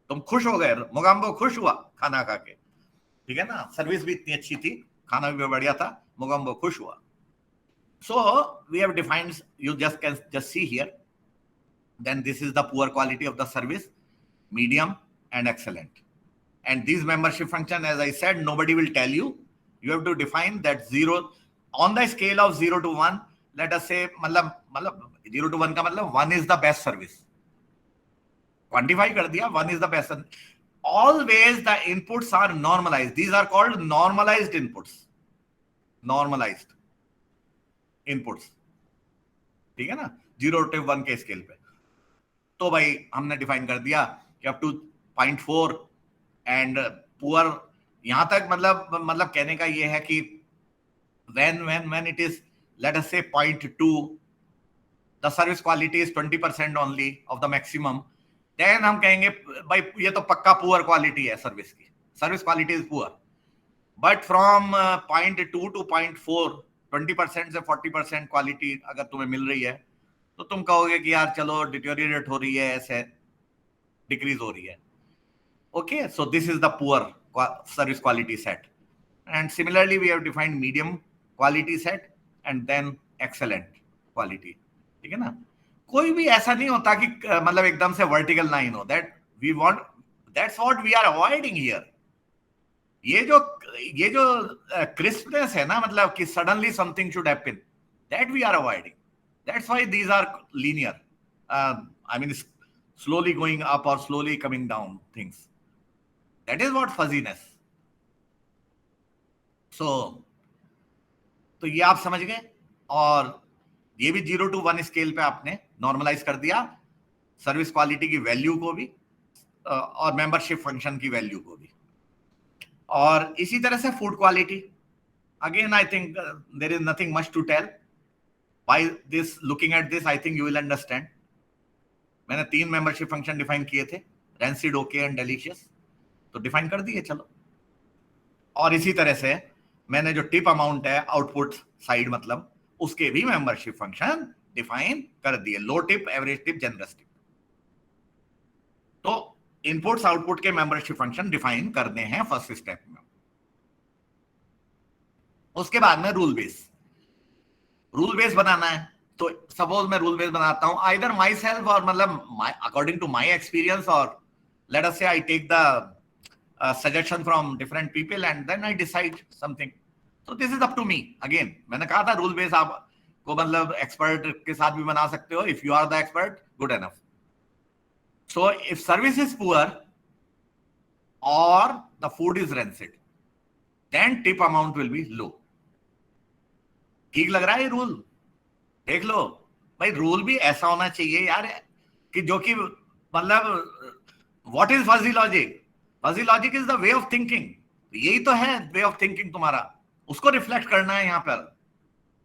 तुम खुश हो गए, मोगम्बो खुश हुआ खाना खा के, ठीक है ना, सर्विस भी इतनी अच्छी थी, खाना भी बढ़िया था, मोगम्बो खुश हुआ. So we have defined, you can just see here, then this is the poor quality of the service, medium, and excellent. And these membership function, as I said, nobody will tell you. You have to define that 0 on the scale of 0 to 1. Let us say, मतलब 0 to 1 का मतलब 1 is the best service. Quantify कर दिया, 1 is the best. Always the inputs are normalized. These are called normalized inputs. Normalized inputs. ठीक है ना, 0 to 1 के scale पे. तो भाई हमने डिफाइन कर दिया कि अप टू 0.4 एंड पुअर. यहां तक मतलब कहने का ये है कि when it is, let us say 0.2, the service quality is 20% only of the maximum, then हम कहेंगे भाई ये तो पक्का पुअर क्वालिटी है सर्विस की, service quality is poor. But from 0.2 to 0.4, 20% से 40% क्वालिटी अगर तुम्हें मिल रही है तो तुम कहोगे कि यार चलो डिटेरियोरेट हो रही है, ऐसे डिक्रीज हो रही है. Okay, so this is the poor service quality set. And similarly, we have defined medium quality set and then excellent quality. ठीक है ना, कोई भी ऐसा नहीं होता कि मतलब एकदम से वर्टिकल लाइन हो. That we want, that's what we are avoiding here. ये जो क्रिस्पनेस है ना, मतलब कि suddenly something should happen, That we are avoiding. That's why these are linear. I mean, slowly going up or slowly coming down things. That is what fuzziness. So तो ये आप समझ गए, और ये भी 0 to 1 स्केल पे आपने नॉर्मलाइज कर दिया सर्विस क्वालिटी की वैल्यू को भी और मेंबरशिप फंक्शन की वैल्यू को भी. और इसी तरह से food quality, again I think there is nothing much to tell. By this, looking at this, I think you will understand. मैंने 3 मेंबरशिप फंक्शन डिफाइन किए थे, रैंसिड, ओके एंड डिलीशियस, तो डिफाइन कर दिए. चलो, और इसी तरह से मैंने जो टिप अमाउंट है आउटपुट साइड मतलब उसके भी मेंबरशिप फंक्शन डिफाइन कर दिए, low tip, average tip, generous tip. तो इनपुट्स आउटपुट के मेंबरशिप फंक्शन डिफाइन करने हैं फर्स्ट स्टेप में. उसके बाद में रूल बेस बनाना है. तो सपोज मैं रूल बेस बनाता हूं आइदर माई सेल्फ और मतलब अकॉर्डिंग टू माई एक्सपीरियंस, और let us say I take the suggestion from different people and then I decide something. So this is up to me. Again, मैंने कहा था rule base आपको मतलब expert के साथ भी बना सकते हो. If you are the expert, good enough. So if service is poor or the food is rancid, then tip amount will be low. ठीक लग रहा है ये रूल? देख लो भाई, रूल भी ऐसा होना चाहिए यार कि जो कि मतलब what is fuzzy logic? Fuzzy logic is the way of thinking. यही तो है वे ऑफ थिंकिंग तुम्हारा, उसको रिफ्लेक्ट करना है यहाँ पर.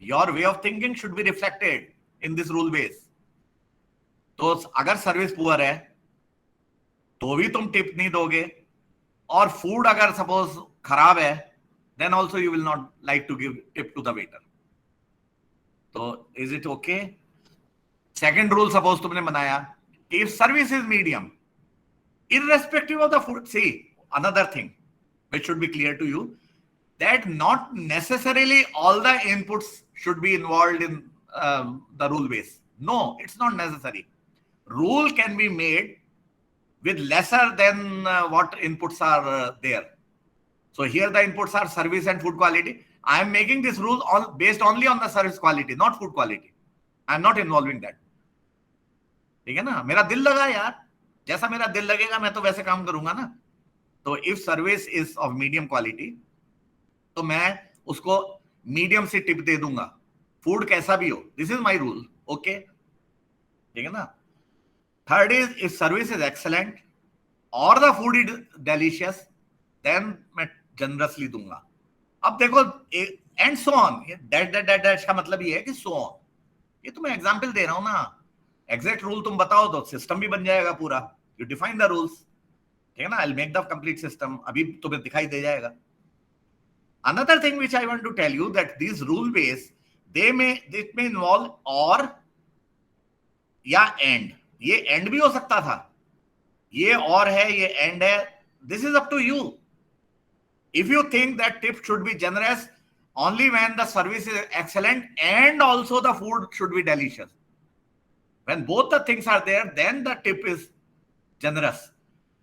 Your way of thinking should be reflected in this rule base. तो अगर सर्विस पुअर है तो भी तुम टिप नहीं दोगे, और फूड अगर सपोज खराब है then also you will not like to give tip to the waiter. तो is it okay? Second rule suppose तुमने बनाया कि if service is medium, irrespective of the food. See, another thing which should be clear to you, that not necessarily all the inputs should be involved in the rule base. No, it's not necessary. Rule can be made with lesser than what inputs are there. So here the inputs are service and food quality. I am making this rule based only on the service quality, not food quality. I am not involving that. ठीक है ना? मेरा दिल लगा यार, जैसा मेरा दिल लगेगा मैं तो वैसे काम करूंगा ना. तो if service is of medium quality तो मैं उसको मीडियम से टिप दे दूंगा, फूड कैसा भी हो. This is my rule. Okay, ठीक है ना? Third is if service is excellent और the food is delicious, then मैं जनरसली दूंगा. अब देखो, एंड सो ऑन. डैश का मतलब ये है कि सो ऑन. ये तो मैं एग्जाम्पल दे रहा हूं ना. एग्जैक्ट रूल तुम बताओ तो सिस्टम भी बन जाएगा पूरा. यू डिफाइन द रूल्स, ठीक है ना? I will make the complete system. अभी तुम्हें दिखाई दे जाएगा. Another thing which I want to tell you that this rule base they may involve और या एंड. ये एंड भी हो सकता था, ये और है, ये एंड है. This is up to you. If you think that tip should be generous only when the service is excellent and also the food should be delicious, when both the things are there, then the tip is generous.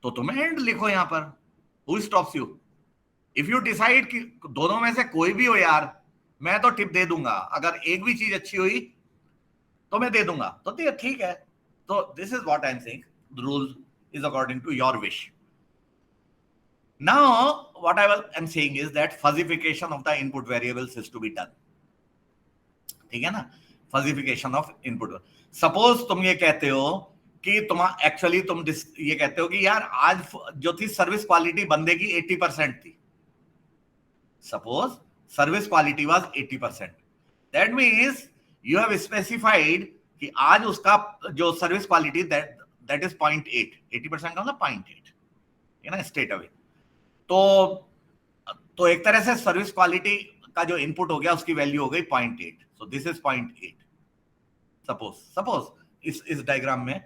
तो तुम and लिखो यहां पर. Who stops you? If you decide कि दोनों में से कोई भी हो यार, मैं तो टिप दे दूंगा, अगर एक भी चीज अच्छी हुई तो मैं दे दूंगा, तो ठीक है. तो this is what I'm saying. The rule is according to your wish. Now, what I am saying is that fuzzification of the input variables is to be done. ठीक है ना? Fuzzification of input. Suppose तुम ये कहते हो कि तुम actually तुम ये कहते हो कि यार आज जो थी सर्विस क्वालिटी बंदे की 80% थी. Suppose service quality was 80%. That means you have specified कि आज उसका जो सर्विस क्वालिटी that is 0.8. 80% का मतलब 0.8. है ना? Straight away. तो एक तरह से सर्विस क्वालिटी का जो इनपुट हो गया उसकी वैल्यू हो गई 0.8. So this is 0.8. सपोज इस डायग्राम में,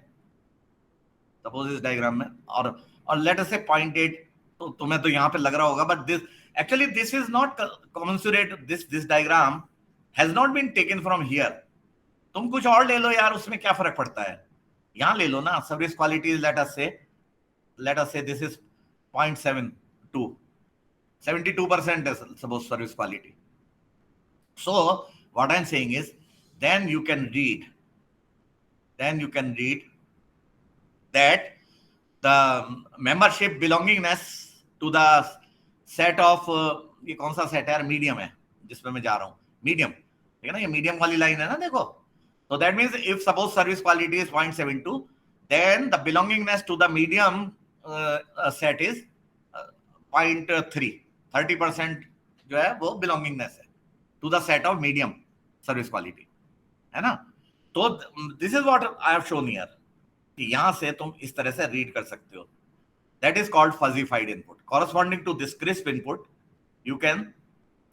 और लेट अस से 0.8. तो तुम्हें तो यहां पे लग रहा होगा, but this is not commensurate. This diagram has not been taken from here. तुम कुछ और ले लो यार, उसमें क्या फर्क पड़ता है? यहां ले लो ना. सर्विस क्वालिटी लेट अस से this is 0.72. 72% is suppose service quality. So what I'm saying is then you can read that the membership belongingness to the set of ये कौन सा सेट है यार, मीडियम है जिसमें मैं जा रहा हूं, मीडियम, ठीक है ना, ये मीडियम वाली लाइन है ना, देखो. So that means if suppose service quality is 0.72, then the belongingness to the medium set is 0.3. 30% जो है वो belongingness है to the set of medium service quality, है ना. तो this is what I have shown here, कि यहां से तुम इस तरह से रीड कर सकते हो. That is called fuzzified input. Corresponding to this crisp input, you can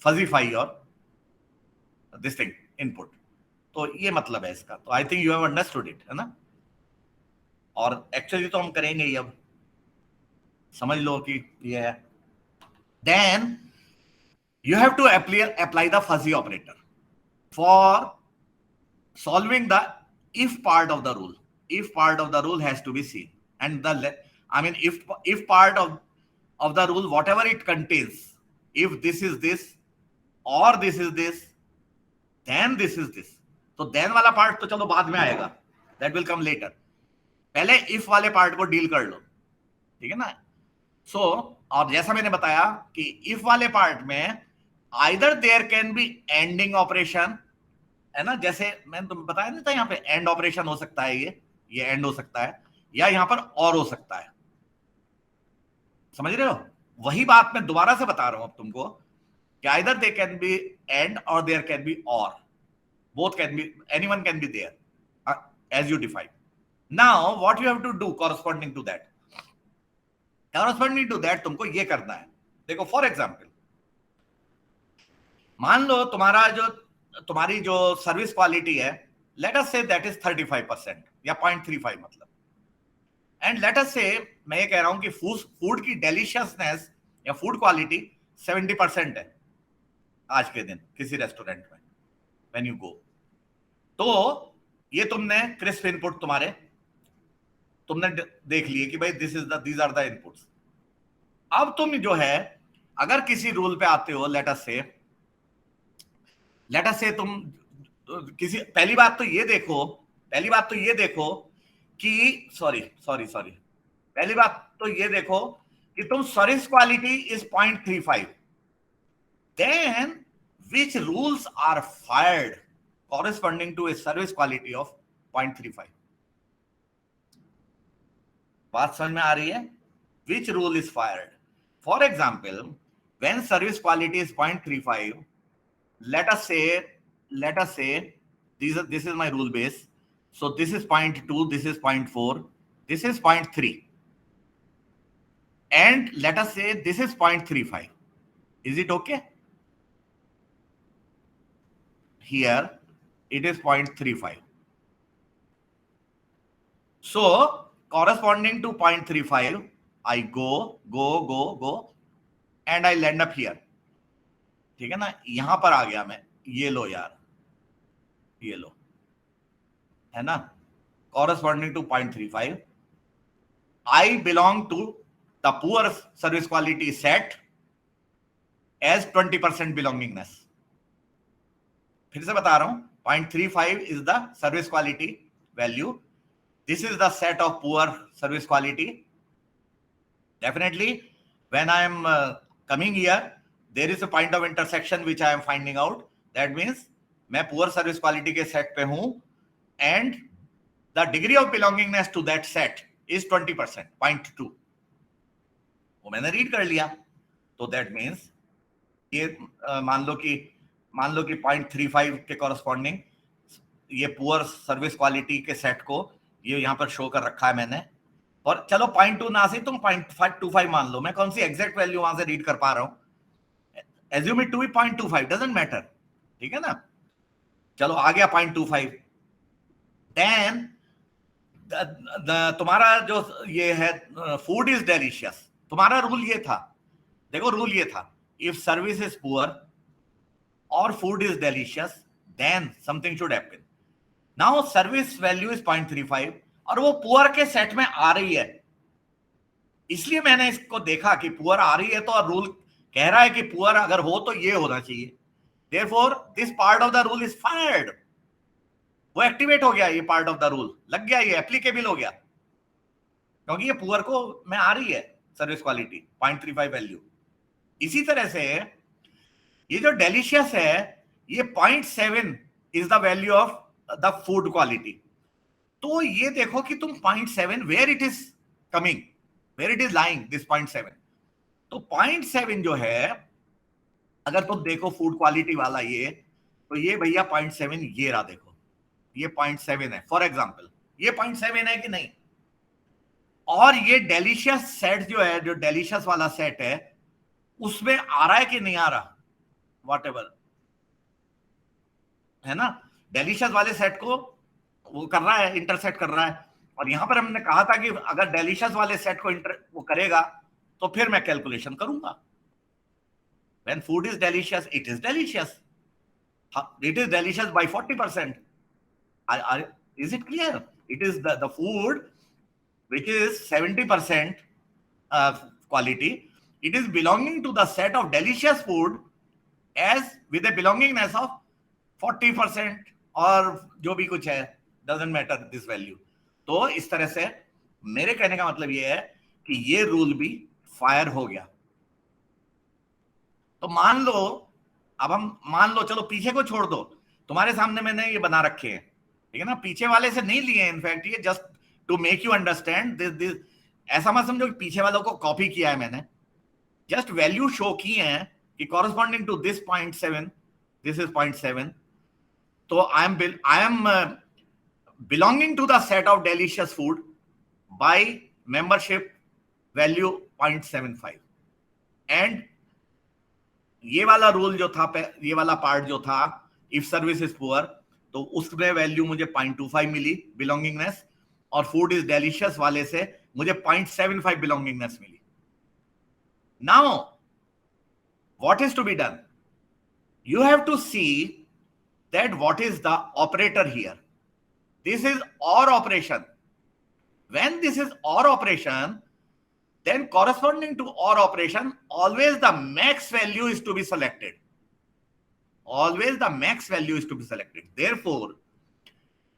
fuzzify your this thing input. तो ये मतलब है इसका. तो आई think you have understood it, है ना. और एक्चुअली तो हम करेंगे ही, अब समझ लो कि ये है. Then you have to apply the fuzzy operator for solving the if part of the rule. If part of the rule has to be seen, and the I mean if part of the rule, whatever it contains, if this is this or this is this, then this is this. तो then वाला part तो चलो बाद में आएगा, that will come later. पहले if वाले part को डील कर लो, ठीक है ना. सो और जैसा मैंने बताया कि इफ वाले पार्ट में either there can be anding operation, है ना, जैसे मैंने तुम्हें बताया नहीं था, यहाँ पे एंड ऑपरेशन हो सकता है, ये एंड हो सकता है, या यहाँ पर और हो सकता है. समझ रहे हो? वही बात मैं दोबारा से बता रहा हूं अब तुमको कि either they can be and और देयर कैन बी और, both can be, anyone can be there as you define. Now what you have to do corresponding to that तुमको ये करना है. देखो फॉर एग्जांपल, मान लो तुम्हारी जो सर्विस क्वालिटी है, late us say that is 35% या 0.35 मतलब, एंड लेट अस से मैं ये कह रहा हूं कि फूड की डेलिशियसनेस या फूड क्वालिटी 70% है आज के दिन किसी रेस्टोरेंट में व्हेन यू गो. तो ये तुमने क्रिस्प इनपुट तुमने देख लिए कि भाई दीज आर द इनपुट्स. अब तुम जो है अगर किसी रूल पे आते हो, लेट अस से तुम किसी पहली बात तो ये देखो कि पहली बात तो ये देखो कि तुम service quality is 0.35, then which rules are fired corresponding to a service quality of 0.35. बात समझ में आ रही है? Which rule is fired? For example, when service quality is 0.35, let us say this is my rule base. So this is 0.2, this is 0.4, this is 0.3, and let us say this is 0.35. Is it okay? Here it is 0.35. So corresponding to 0.35, I go and I land up here. ठीक है ना, यहां पर आ गया मैं. ये लो यार, ये लो, है ना. corresponding to 0.35, I belong to the poor service quality set as 20% belongingness. फिर से बता रहा हूं, 0.35 is the service quality value. This is the set of poor service quality. Definitely when I am coming here, there is a point of intersection which I am finding out. That means मैं poor service quality के set पे हूं, and the degree of belongingness to that set is 20%, 0.2. वो मैंने read कर लिया. तो that means ये मान लो कि 0.35 के कॉरस्पॉन्डिंग ये पुअर सर्विस क्वालिटी के सेट को ये यहाँ पर शो कर रखा है मैंने. और चलो 0.2 ना से तुम 0.525 मान लो, मैं कौन सी एग्जैक्ट वैल्यू वहां से रीड कर पा रहा हूँ. Assume it to be 0.25, doesn't matter, ठीक है ना. चलो आ गया 0.25. देन तुम्हारा जो ये है फूड इज डेलिशियस, तुम्हारा रूल ये था, देखो रूल ये था, if service is poor or food is delicious, then something should happen. Now service value is 0.35 और वो पुअर के सेट में आ रही है, इसलिए मैंने इसको देखा कि पुअर आ रही है तो रूल कह रहा है कि पुअर अगर हो तो ये होना चाहिए. Therefore this part of the rule is fired. वो एक्टिवेट हो गया, ये पार्ट ऑफ द रूल लग गया, ये एप्लीकेबल हो गया, क्योंकि ये पुअर को में आ रही है सर्विस क्वालिटी 0.35 वैल्यू। इसी तरह से ये जो डेलिशियस है, ये 0.7 is the value of the food quality. तो ये देखो कि तुम 0.7 where it is coming, where it is lying this 0.7। तो 0.7 जो है, अगर तुम देखो फूड क्वालिटी वाला ये, तो ये भैया 0.7 ये रहा, देखो ये 0.7 है फॉर एग्जांपल, ये 0.7 है कि नहीं। और ये डेलिशियस सेट जो है, जो डेलिशियस वाला सेट है, उसमें आ रहा है कि नहीं आ रहा, वॉट एवर है ना, डेलिशियस वाले सेट को वो कर रहा है, इंटरसेक्ट कर रहा है। और यहां पर हमने कहा था कि अगर डेलिशियस वाले सेट को वो करेगा तो फिर मैं कैलकुलेशन करूंगा। When food is delicious, it is delicious. It is delicious by 40%. Is it clear? It is the food which is 70% quality. It is belonging to the set of delicious food as with a belongingness of 40% और जो भी कुछ है, doesn't matter this value. तो इस तरह से मेरे कहने का मतलब ये है कि ये रूल भी फायर हो गया। तो मान लो, अब हम मान लो, चलो पीछे को छोड़ दो, तुम्हारे सामने मैंने ये बना रखे हैं, ठीक है ना, पीछे वाले से नहीं लिए, इनफैक्ट ये just to make you understand this. ऐसा मत समझो कि पीछे वालों को कॉपी किया है मैंने, जस्ट वैल्यू शो की है कि corresponding to this 0.7, this is 0.7। तो I am belonging to the set of delicious food by membership value 0.75। And ये वाला रूल जो था, ये वाला पार्ट जो था, इफ सर्विस इज पुअर, तो उसमें वैल्यू मुझे 0.25 मिली बिलोंगिंगनेस, और फूड इज डेलिशियस वाले से मुझे 0.75 बिलोंगिंगनेस मिली। Now what is to be done? You have to see that what is the operator here. This is OR operation. When this is OR operation, then corresponding to OR operation, always the max value is to be selected. Always the max value is to be selected. Therefore,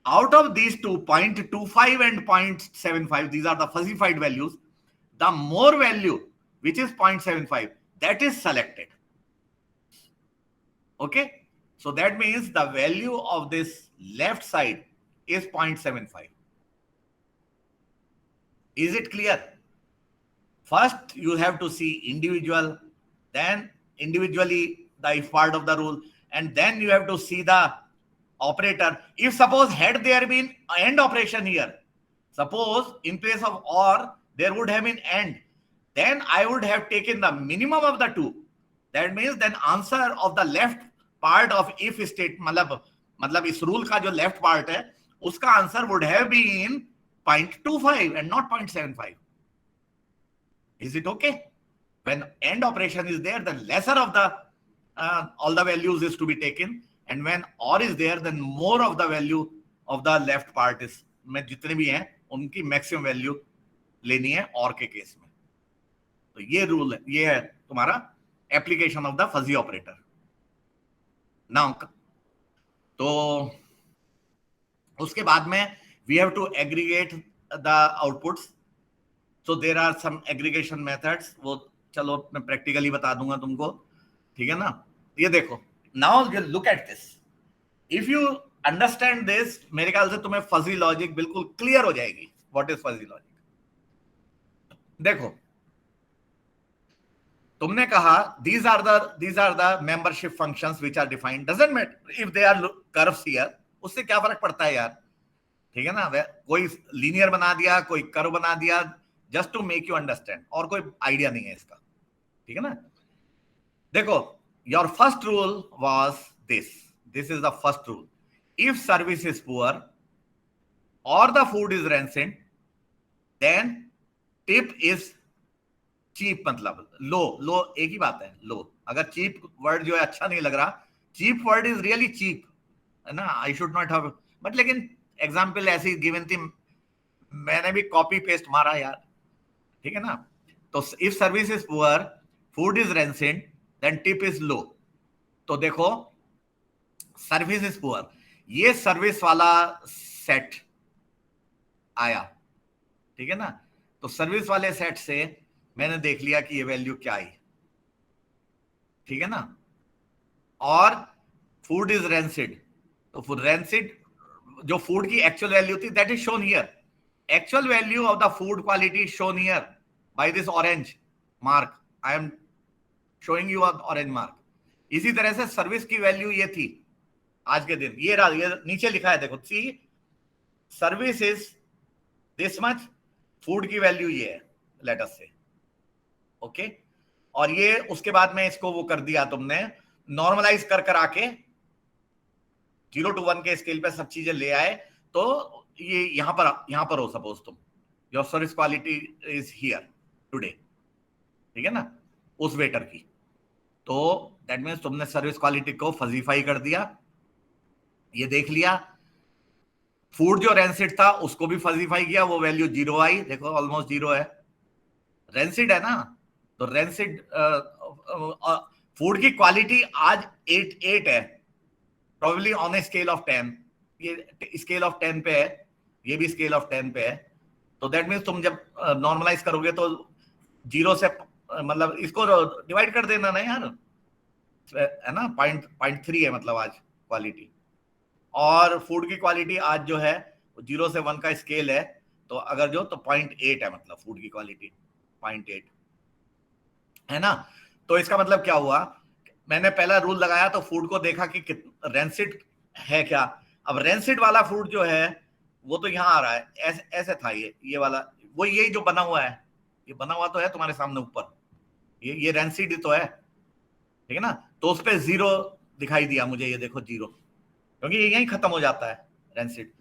out of these two, 0.25 and 0.75, these are the fuzzified values, the more value, which is 0.75, that is selected. Okay? So that means the value of this left side is 0.75. Is it clear? First, you have to see individual, then individually the if part of the rule, and then you have to see the operator. If suppose had there been AND operation here, suppose in place of OR there would have been AND, then I would have taken the minimum of the two. That means then answer of the left part of if state, मतलब इस rule का जो left part है, उसका answer would have been 0.25 and not 0.75. Is it okay? When AND operation is there, then lesser of the all the values is to be taken, and when OR is there, then more of the value of the left part is, में जितने भी हैं उनकी maximum value लेनी है OR के case में। तो ये रूल है, ये है तुम्हारा application of the fuzzy operator. Now तो उसके बाद में we have to aggregate the outputs. So there are some aggregation methods, वो चलो मैं प्रैक्टिकली बता दूंगा तुमको, ठीक है ना। ये देखो, now you look at this, if you understand this, मेरे ख्याल से तुम्हें फजी लॉजिक बिल्कुल क्लियर हो जाएगी। What is fuzzy logic? देखो, तुमने कहा these are the membership functions which are defined, doesn't matter if they are curves here, उससे क्या फर्क पड़ता है यार, ठीक है ना। कोई लीनियर बना दिया, कोई कर्व बना दिया, just to make you understand, और कोई आइडिया नहीं है इसका, ठीक है ना। देखो, your first rule was this is the first rule, if service is poor और the food is rancid, then tip is cheap, मतलब लो एक ही बात है, लो। अगर चीप वर्ड जो है अच्छा नहीं लग रहा, cheap word is really cheap, है ना, I should not have, but लेकिन एग्जाम्पल ऐसी गिवन थी, मैंने भी कॉपी पेस्ट मारा यार, ठीक है ना। तो if service is poor, food is rancid, then tip is low. तो देखो, सर्विस इज पुअर, ये सर्विस वाला सेट आया, ठीक है ना। तो सर्विस वाले सेट से मैंने देख लिया कि ये वैल्यू क्या आई, ठीक है ना। और फूड इज रेंसिड, तो रेंसिड जो फूड की एक्चुअल वैल्यू थी that is shown here, actual value of the food quality shown here by this orange mark, I am showing you orange mark. इसी तरह से सर्विस की वैल्यू ये थी आज के दिन, ये नीचे लिखा है देखो, see service is this much, food की वैल्यू ये है लेट अस से, ओके। और ये उसके बाद में इसको वो कर दिया तुमने, नॉर्मलाइज कर आके 0 to 1 के स्केल पे सब चीजें ले आए, तो ये यहां पर हो सपोज तुम, your service quality is here today, ठीक है ना, उस वेटर की। तो दैट मीन्स तुमने सर्विस क्वालिटी को फजीफाई कर दिया, ये देख लिया। फूड जो रेंसिड था उसको भी फजीफाई किया, वो वैल्यू 0 आई, देखो ऑलमोस्ट 0 है, रेंसिड है ना। तो रेंसिड फूड की क्वालिटी आज 8 है, probably on a scale of 10, ये स्केल ऑफ 10 पे है, ये भी स्केल ऑफ 10 पे है। तो दैट मीन्स तुम जब नॉर्मलाइज करोगे तो 0 से मतलब इसको डिवाइड कर देना ना यार, है ना, 0.3 है मतलब आज क्वालिटी। और फूड की क्वालिटी आज जो है 0 से 1 का स्केल है, तो अगर जो तो 0.8 है, मतलब फूड की क्वालिटी 0.8 है ना। तो इसका मतलब क्या हुआ, मैंने पहला रूल लगाया तो फूड को देखा कि रेंसिड है क्या। अब रेंसिड वाला फूड जो है वो तो यहाँ आ रहा है, ऐसे था ये वाला, वो यही जो बना हुआ है, ये बना हुआ तो है तुम्हारे सामने ऊपर, ये रेंसिड ही तो है, ठीक है ना। तो उस पर 0 दिखाई दिया मुझे, ये देखो 0, क्योंकि ये यहीं खत्म हो जाता है rancid.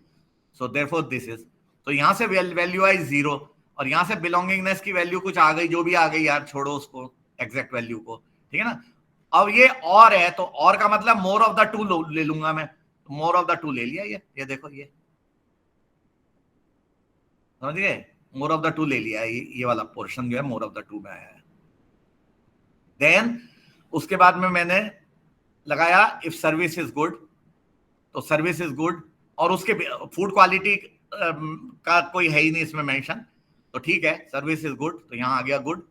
So therefore this is, तो यहां से वैल्यू आई 0, और यहां से बिलोंगिंगनेस की वैल्यू कुछ आ गई, जो भी आ गई यार, छोड़ो उसको एग्जैक्ट वैल्यू को, ठीक है ना। अब ये और है, तो और का मतलब मोर ऑफ द टू ले लूंगा मैं, मोर ऑफ द टू ले लिया, ये देखो, ये समझ गए, मोर ऑफ द टू ले लिया, ये वाला पोर्शन जो है मोर ऑफ द टू में आया है। देन उसके बाद में मैंने लगाया इफ सर्विस इज गुड, तो सर्विस इज गुड, और उसके फूड क्वालिटी का कोई है ही नहीं इसमें मेंशन, तो ठीक है, सर्विस इज गुड, तो यहां आ गया गुड,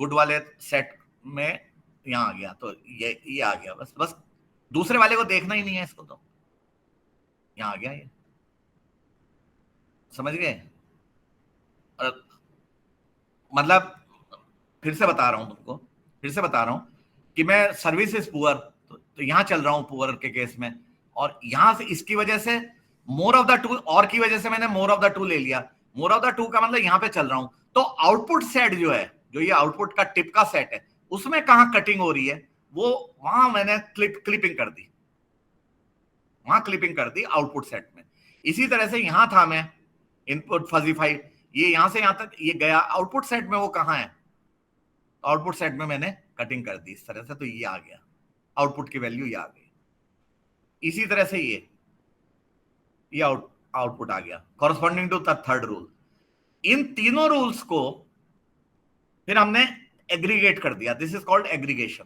गुड वाले सेट में यहां आ गया, तो ये आ गया, बस दूसरे वाले को देखना ही नहीं है इसको, तो यहां आ गया ये, समझ गए। मतलब फिर से बता रहा हूं तुमको, फिर से बता रहा हूं कि मैं सर्विस इज पुअर, तो यहां चल रहा हूं पुअर के केस में, और यहां से इसकी वजह से मोर ऑफ द टू, और की वजह से मैंने मोर ऑफ द टू ले लिया, मोर ऑफ द टू का मतलब यहां पे चल रहा हूं। तो आउटपुट सेट जो है, जो ये आउटपुट का टिप का सेट है, उसमें कहां कटिंग हो रही है, वो वहां मैंने क्लिपिंग कर दी, वहां क्लिपिंग कर दी आउटपुट सेट में। इसी तरह से यहां था मैं इनपुट फजीफाई, ये यहां से यहां तक ये गया, आउटपुट सेट में वो कहां है, आउटपुट सेट में मैंने कटिंग कर दी इस तरह से, तो ये आ गया आउटपुट की वैल्यू, ये आ गई। इसी तरह से ये आउटपुट आ गया corresponding to the third rule. इन तीनों रूल्स को फिर हमने एग्रीगेट कर दिया, दिस इज कॉल्ड एग्रीगेशन,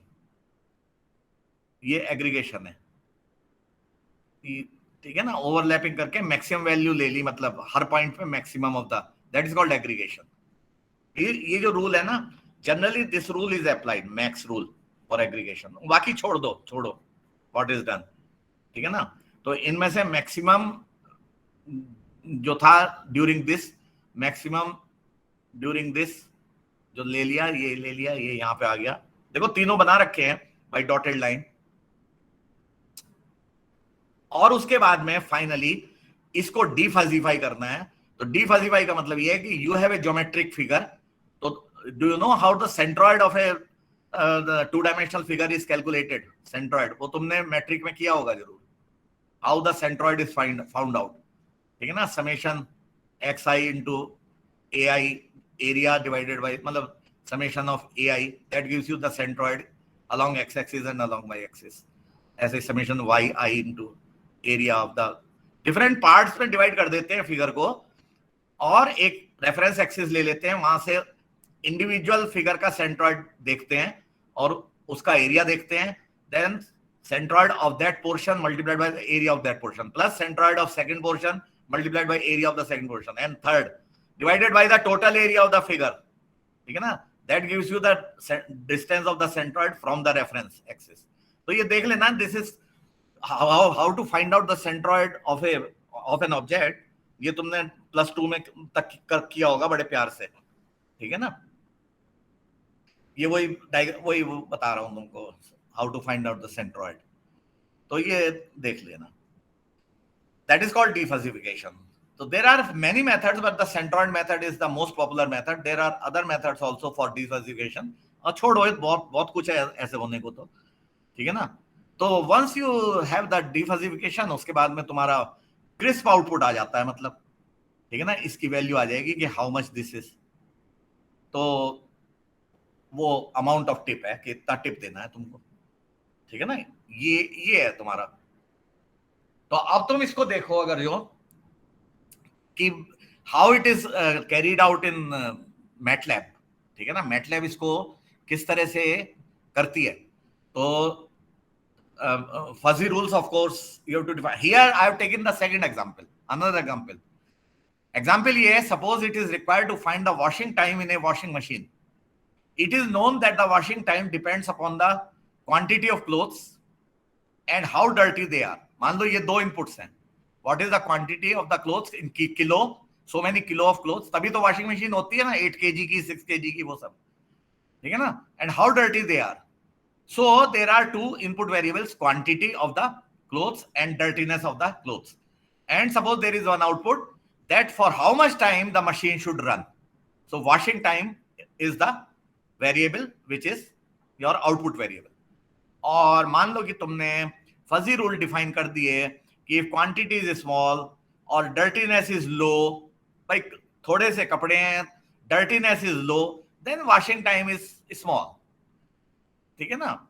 ये एग्रीगेशन है, ठीक है ना, ओवरलैपिंग करके मैक्सिमम वैल्यू ले ली, मतलब हर पॉइंट पे maximum of the, that is called aggregation. ये जो रूल है ना, generally this rule is applied, max rule for aggregation, बाकी छोड़ो व्हाट इज डन, ठीक है ना। तो इनमें से मैक्सिमम जो था during this, maximum during this जो ले लिया, ये ले लिया, ये यहां पे आ गया, देखो तीनों बना रखे हैं बाय डॉटेड लाइन। और उसके बाद में फाइनली इसको डीफजीफाई करना है, तो डीफजीफाई का मतलब ये है कि you have a geometric figure, तो do you know how the centroid of a two dimensional figure is calculated, centroid वो तुमने मैट्रिक में किया होगा जरूर, how the centroid is found out, ठीक है ना, summation x i into a i, area divided by, मतलब summation of a i, that gives you the centroid along x axis and along y axis, ऐसे summation y i into area of the, different parts में divide कर देते हैं figure को, और एक reference axis ले लेते हैं, वहां से इंडिविजुअल फिगर का सेंट्रॉइड देखते हैं और उसका एरिया देखते हैं, then centroid of that portion multiplied by the area of that portion plus centroid of second portion multiplied by area of the second portion and third divided by the total area of the figure. ठीक है ना, that gives you the distance of the centroid from the reference axis. तो ये देख लेना, this is how to find out the centroid of an object. ये तुमने +2 में तक किया होगा बड़े प्यार से, ठीक है ना. ये वही बता रहा हूं तुमको, how to find out the centroid. तो ये देख लेना. That is called defuzzification. So there are many methods, but the centroid method is the most popular method. There are other methods also for defuzzification. और छोड़ो, बहुत कुछ है ऐसे होने को, तो ठीक है ना. तो once you have that defuzzification, उसके बाद में तुम्हारा crisp output आ जाता है, मतलब ठीक है ना, इसकी वैल्यू आ जाएगी कि how much this is. तो वो अमाउंट ऑफ टिप है कि इतना टिप देना है तुमको, ठीक है ना. ये है तुम्हारा. तो अब तुम इसको देखो अगर जो कि how it is carried out in MATLAB, ठीक है ना. मैटलैब इसको किस तरह से करती है. तो fuzzy rules, of course, you have to define. Here I have taken the second example, another example. Example ये है, suppose it is required to find the washing time in a washing machine. It is known that the washing time depends upon the quantity of clothes and how dirty they are. मान लो ये दो inputs हैं. What is the quantity of the clothes in kilo? So many kilo of clothes. तभी तो washing machine होती है ना, 8 kg की, 6 kg की, वो सब, ठीक है ना. And how dirty they are. So there are two input variables, quantity of the clothes and dirtiness of the clothes. And suppose there is one output that for how much time the machine should run. So washing time is the variable which is your output variable. और मान लो कि तुमने fuzzy rule define कर दिए कि if quantity is small और dirtiness is low, भाई थोड़े से कपड़े हैं, dirtiness is low, then washing time is small, ठीक है ना.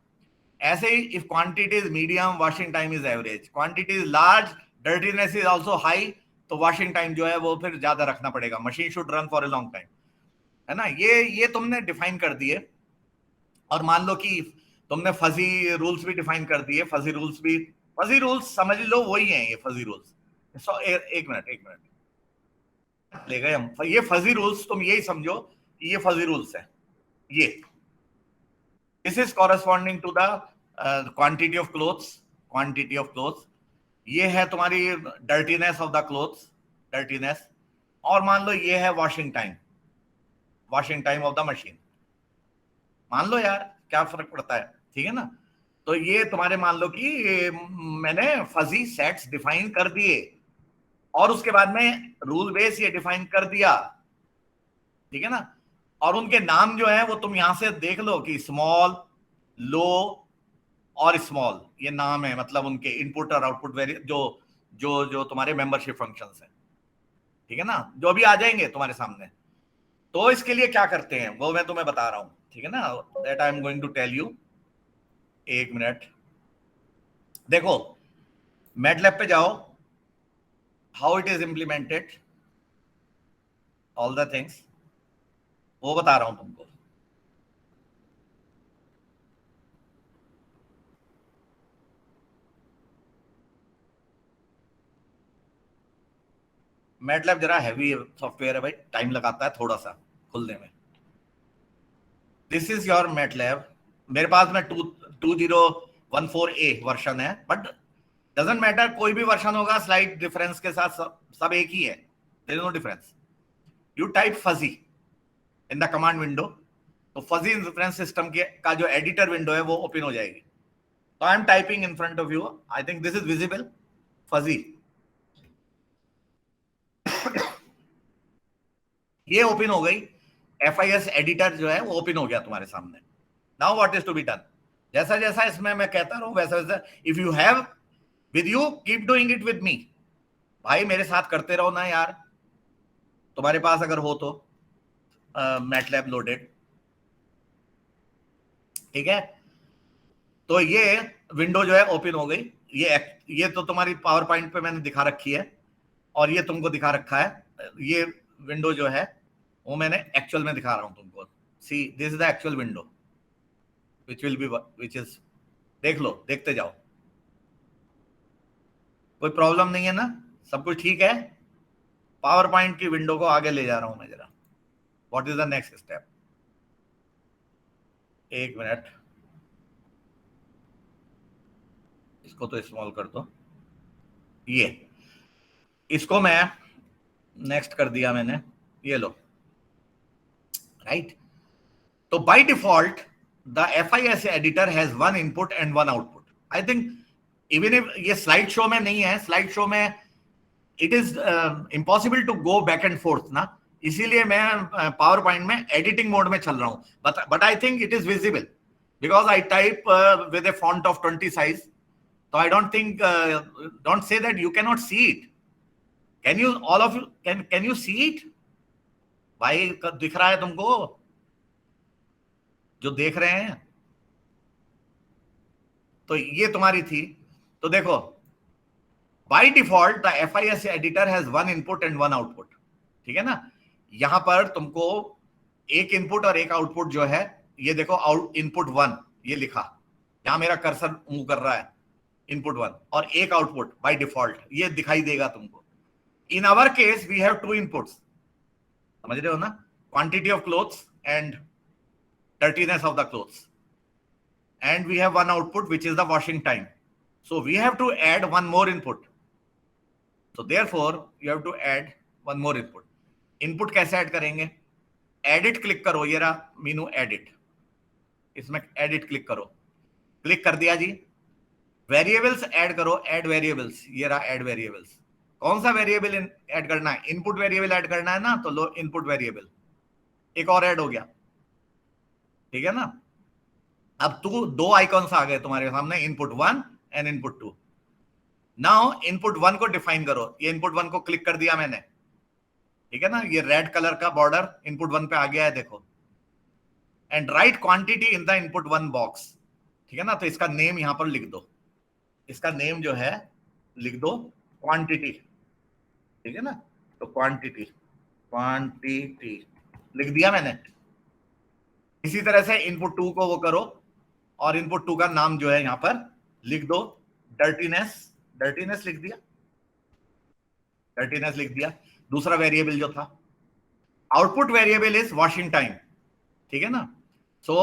ऐसे ही if quantity is medium, washing time is average. Quantity is large, dirtiness is also high, तो washing time जो है वो फिर ज्यादा रखना पड़ेगा. Machine should run for a long time, है ना. ये तुमने डिफाइन कर दिए. और मान लो कि तुमने फजी रूल्स भी डिफाइन कर दिए. फजी रूल्स समझ लो वही हैं ये फजी रूल्स. एक मिनट ले गए हम. ये फजी रूल्स तुम यही समझो कि ये फजी रूल्स है. ये this is corresponding to the quantity of clothes. ये है तुम्हारी dirtiness of the clothes, dirtiness. और मान लो ये है washing time of the machine. मान लो यार, क्या फर्क पड़ता है, ठीक है ना. तो ये तुम्हारे मान लो कि मैंने फजी सेट्स डिफाइन कर दिए और उसके बाद में रूल बेस ये डिफाइन कर दिया, ठीक है ना. और उनके नाम जो है वो तुम यहां से देख लो कि स्मॉल, लो और स्मॉल, ये नाम है, मतलब उनके इनपुट और आउटपुट जो तुम्हारे मेंबरशिप फंक्शंस हैं, ठीक है ना, जो भी आ जाएंगे तुम्हारे सामने. तो इसके लिए क्या करते हैं वो मैं तुम्हें बता रहा हूं, ठीक है ना. That I am going to tell you. एक मिनट देखो, मैटलैब पे जाओ, how it is implemented, all the things वो बता रहा हूं तुमको. मैटलैब जरा हैवी सॉफ्टवेयर है भाई, टाइम लगाता है थोड़ा सा खुलने में. This is your MATLAB. मेरे पास में 2014A वर्जन है, बट डजंट मैटर, कोई भी वर्जन होगा स्लाइट डिफरेंस के साथ, सब एक ही है, there is no difference. You type fuzzy in the command window, तो फजी इंफरेंस सिस्टम का जो एडिटर विंडो है वो ओपन हो जाएगी. तो I am typing in front of you. I think this is visible. Fuzzy ये ओपन हो गई. FIS एडिटर जो है वो ओपन हो गया तुम्हारे सामने. Now what is to be done. जैसा जैसा इसमें मैं कहता रहूं वैसा वैसा, if you have with you, keep doing it with me. भाई मेरे साथ करते रहो ना यार, तुम्हारे पास अगर हो तो मैटलैब लोडेड, ठीक है. तो ये विंडो जो है ओपन हो गई. ये तो तुम्हारी पावर पॉइंट पे मैंने दिखा रखी है और ये तुमको दिखा रखा है. ये विंडो जो है वो मैंने एक्चुअल में दिखा रहा हूं तुमको. See, this is the actual window which is, देख लो, देखते जाओ. कोई प्रॉब्लम नहीं है ना, सब कुछ ठीक है। पावर पॉइंट की विंडो को आगे ले जा रहा हूं मैं जरा। What is the next step? एक मिनट, इसको तो स्मॉल कर दो। ये इसको मैं नेक्स्ट कर दिया मैंने, ये लो, राइट। तो by default the FIS editor has one input and one output. I think even if ये स्लाइड शो में नहीं है, स्लाइड शो में it is impossible to go back and forth ना, इसीलिए मैं पावर पॉइंट में एडिटिंग मोड में चल रहा हूं। But I think it is visible because I type with a font of 20 size. तो I don't think, don't say that you can not see it. Can you, all of you can you see it? भाई दिख रहा है तुमको जो देख रहे हैं? तो ये तुम्हारी थी। तो देखो, bye default the FIS editor has one input and one output, ठीक है ना। यहां पर तुमको एक इनपुट और एक आउटपुट जो है, ये देखो, आउट इनपुट 1 ये लिखा, यहां मेरा कर्सर मूव कर रहा है, इनपुट 1 और एक आउटपुट बाय डिफॉल्ट ये दिखाई देगा तुमको। In our case we have two inputs, समझ रहे हो ना, quantity of clothes and dirtiness of the clothes, and we have one output which is the washing time. So we have to add one more input. So therefore you have to add one more input. Input कैसे add करेंगे? Edit click करो, ये रहा Meenu edit, इसमें edit click करो, click कर दिया जी। Variables add करो, ऐड वेरिएबल्स, ये रहा ऐड वेरिएबल्स। कौन सा वेरिएबल ऐड करना है? इनपुट वेरिएबल ऐड करना है ना, तो लो इनपुट वेरिएबल एक और ऐड हो गया, ठीक है ना। अब दो आइकॉन्स आ गए तुम्हारे सामने, input 1 and input 2। Now input 1 को डिफाइन करो, ये इनपुट 1 को क्लिक कर दिया मैंने, ठीक है ना, ये रेड कलर का बॉर्डर इनपुट 1 पे आ गया है, देखो। And right quantity in the input 1 box, ठीक है ना। तो इसका नेम यहां पर लिख दो, इसका नेम जो है लिख दो क्वांटिटी, ठीक है ना। तो क्वांटिटी लिख दिया मैंने। इसी तरह से इनपुट 2 को वो करो और इनपुट 2 का नाम जो है यहां पर लिख दो, डर्टीनेस लिख दिया, डर्टीनेस लिख दिया। दूसरा वेरिएबल जो था, output variable is washing time, ठीक है ना। सो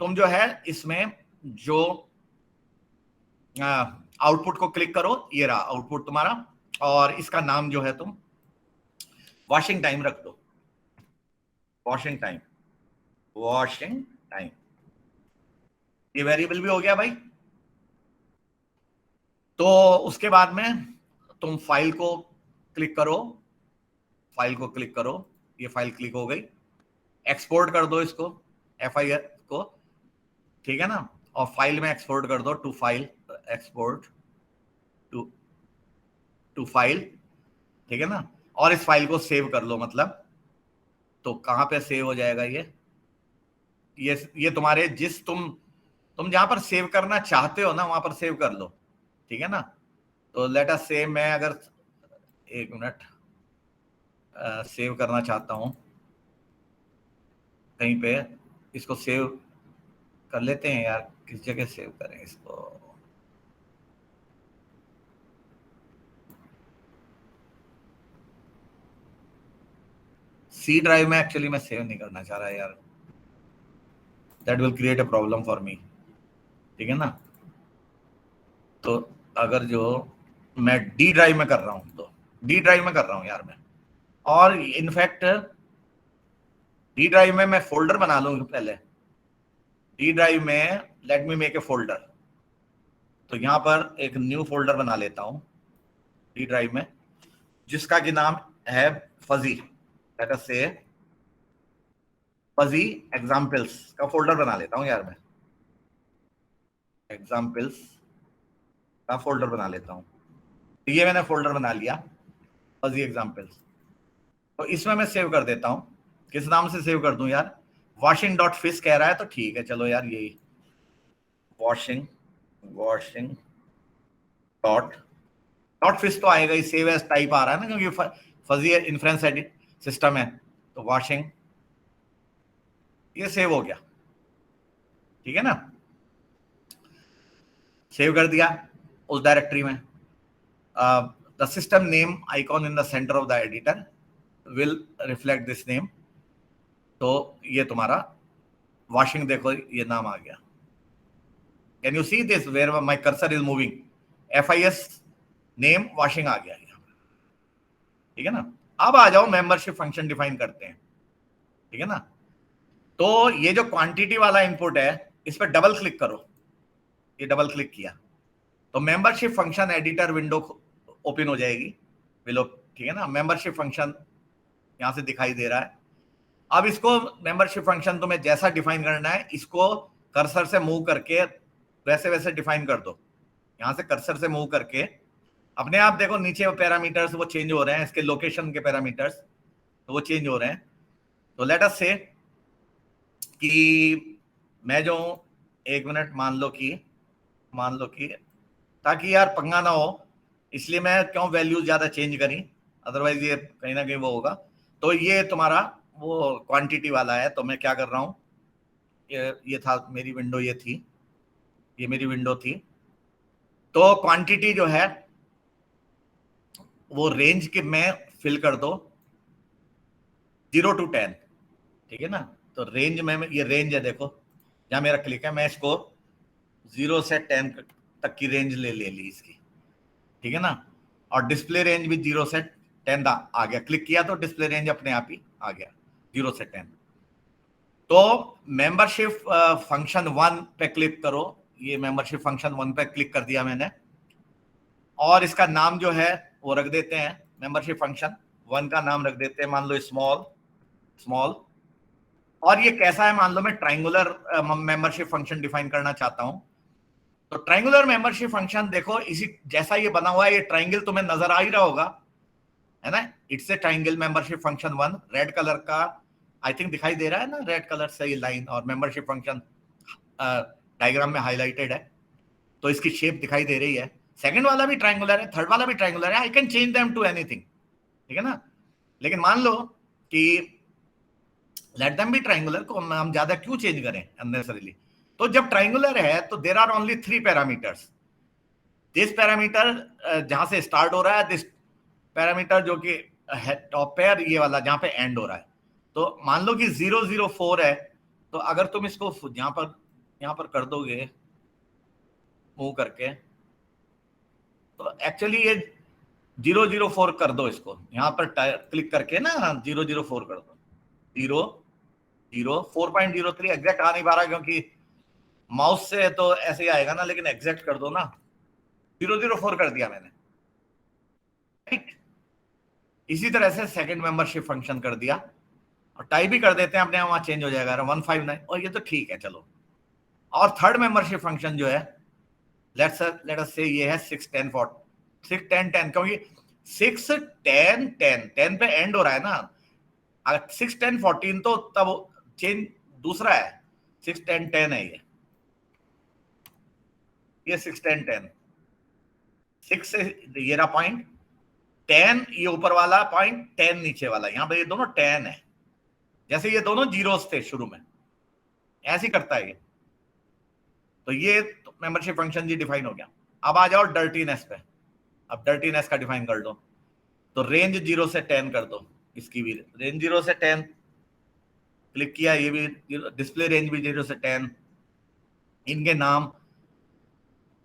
तुम जो है इसमें जो आउटपुट को क्लिक करो, ये रहा आउटपुट तुम्हारा, और इसका नाम जो है तुम वॉशिंग टाइम रख दो, वॉशिंग टाइम, वॉशिंग टाइम। ये वेरिएबल भी हो गया भाई। तो उसके बाद में तुम फाइल को क्लिक करो, फाइल को क्लिक करो, ये फाइल क्लिक हो गई, एक्सपोर्ट कर दो इसको, FIS को, ठीक है ना। और फाइल में एक्सपोर्ट कर दो to file, export to file, ठीक है ना। और इस फाइल को सेव कर लो, मतलब तो कहां पे सेव हो जाएगा ये तुम्हारे जिस तुम जहां पर सेव करना चाहते हो ना, वहां पर सेव कर लो, ठीक है ना। तो लेट अस से मैं अगर एक मिनट सेव करना चाहता हूं कहीं पे, इसको सेव कर लेते हैं यार, किस जगह सेव करें इसको। C ड्राइव में एक्चुअली मैं सेव नहीं करना चाह रहा यार, that will create a problem for me, ठीक है ना। तो अगर जो मैं D ड्राइव में कर रहा हूं, तो D ड्राइव में कर रहा हूं यार मैं, और इनफैक्ट D ड्राइव में मैं फोल्डर बना लूंगा पहले। D ड्राइव में let me make a folder, तो यहां पर एक न्यू फोल्डर बना लेता हूं D ड्राइव में, जिसका कि नाम है फजी, लेट अस से फजी एग्जाम्पल्स का फोल्डर बना लेता हूं यार मैं, एग्जाम्पल्स का फोल्डर बना लेता हूं। तो ये मैंने फोल्डर बना लिया, फजी एग्जाम्पल्स। तो इसमें मैं सेव कर देता हूं, किस नाम से सेव कर दूं यार, वॉशिंग डॉट फिश कह रहा है, तो ठीक है चलो यार, यही वॉशिंग डॉट फिश तो आएगा ही, सेव एज टाइप आ रहा है ना, क्योंकि फजी इन्फ्रेंस एडिट सिस्टम है। तो वॉशिंग, ये सेव हो गया, ठीक है ना, सेव कर दिया उस डायरेक्टरी में। The system name icon in the centre of the editor will reflect this name. तो ये तुम्हारा वॉशिंग, देखो ये नाम आ गया। Can you see this where my cursor is moving? FIS name washing आ गया, ठीक है ना। अब आ जाओ मेंबरशिप फंक्शन डिफाइन करते हैं, ठीक है ना। तो ये जो क्वांटिटी वाला इनपुट है इस पर डबल क्लिक करो। ये डबल क्लिक किया तो membership function editor window open हो जाएगी, बिलो, ठीक है ना। मेंबरशिप फंक्शन यहां से दिखाई दे रहा है। अब इसको मेंबरशिप फंक्शन तुम्हें जैसा डिफाइन करना है इसको कर्सर से मूव करके वैसे वैसे डिफाइन कर दो। यहां से कर्सर से मूव करके अपने आप देखो नीचे पैरामीटर्स वो चेंज हो रहे हैं, इसके लोकेशन के पैरामीटर्स तो वो चेंज हो रहे हैं। तो लेट अस से कि मैं जो एक मिनट मान लो कि ताकि यार पंगा ना हो इसलिए मैं क्यों वैल्यू ज्यादा चेंज करी, अदरवाइज ये कहीं ना कहीं वो होगा। तो ये तुम्हारा वो क्वांटिटी वाला है, तो मैं क्या कर रहा हूं, ये था मेरी विंडो, ये मेरी विंडो थी। तो क्वांटिटी जो है वो रेंज के में फिल कर दो 0 to 10, ठीक है ना। तो रेंज में ये रेंज है, देखो जहां मेरा क्लिक है मैं इसको 0 से 10 तक की रेंज ले ली इसकी, ठीक है ना। और डिस्प्ले रेंज भी 0 से 10 आ गया। क्लिक किया तो डिस्प्ले रेंज अपने आप ही आ गया 0 से 10। तो मेंबरशिप फंक्शन 1 पे क्लिक करो। ये मेंबरशिप फंक्शन 1 पे क्लिक कर दिया मैंने और इसका नाम जो है वो रख देते हैं, मेंबरशिप फंक्शन 1 का नाम रख देते हैं, मान लो स्मॉल। और ये कैसा है, मान लो मैं ट्राइंगुलर मेंबरशिप फंक्शन डिफाइन करना चाहता हूं। तो ट्राइंगुलर मेंबरशिप फंक्शन देखो इसी जैसा ये बना हुआ है, ये ट्राइंगल तुम्हें नजर आ ही रहा होगा, है ना। It's a triangle membership function 1, red colour का आई थिंक दिखाई दे रहा है ना, रेड कलर से ये लाइन और मेंबरशिप फंक्शन डायग्राम में हाईलाइटेड है, तो इसकी शेप दिखाई दे रही है। सेकंड वाला भी ट्राइंगुलर है, थर्ड वाला भी ट्राइंगुलर है, I can change them to anything, ठीक है ना। लेकिन मान लो कि लेट देम बी ट्राइंगुलर को हम ज्यादा क्यों चेंज करें अननेसेसरीली। तो जब ट्राइंगुलर है तो there are only 3 parameters. This parameter जहां से स्टार्ट हो रहा है, दिस पैरामीटर जो कि टॉप पे, ये वाला जहां पे एंड हो रहा है। तो मान लो कि 004 है, तो अगर तुम इसको यहां पर कर दोगे मूव करके, तो एक्चुअली ये 004 कर दो, इसको यहां पर क्लिक करके ना 004 कर दो। 4.03 एग्जैक्ट आ नहीं पा रहा क्योंकि माउस से तो ऐसे ही आएगा ना, लेकिन एग्जैक्ट कर दो ना। 004 कर दिया मैंने, राइट। इसी तरह से सेकंड मेंबरशिप फंक्शन कर दिया और टाइप भी कर देते हैं, अपने आप वहां चेंज हो जाएगा 159, और ये तो ठीक है चलो। और थर्ड मेंबरशिप फंक्शन जो है लेट अस से ये है 6 10 10, क्योंकि 6 10 10 10 पे एंड हो रहा है ना। अगर 6 10 14 तो तब चेंज दूसरा है, 6 10 10 है ये 6 10 10, 6 से ये रहा पॉइंट 10, ये ऊपर वाला पॉइंट 10 नीचे वाला, यहां पे ये दोनों 10 है, जैसे ये दोनों जीरोस थे शुरू में, ऐसे ही करता है ये। तो ये तो मेंबरशिप फंक्शन जी डिफाइन हो गया। अब आ जाओ डर्टीनेस पे। अब डर्टीनेस का डिफाइन कर दो, तो रेंज 0 से 10 कर दो, इसकी भी रेंज 0 से 10 क्लिक किया, ये भी डिस्प्ले रेंज भी 0 से 10। इनके नाम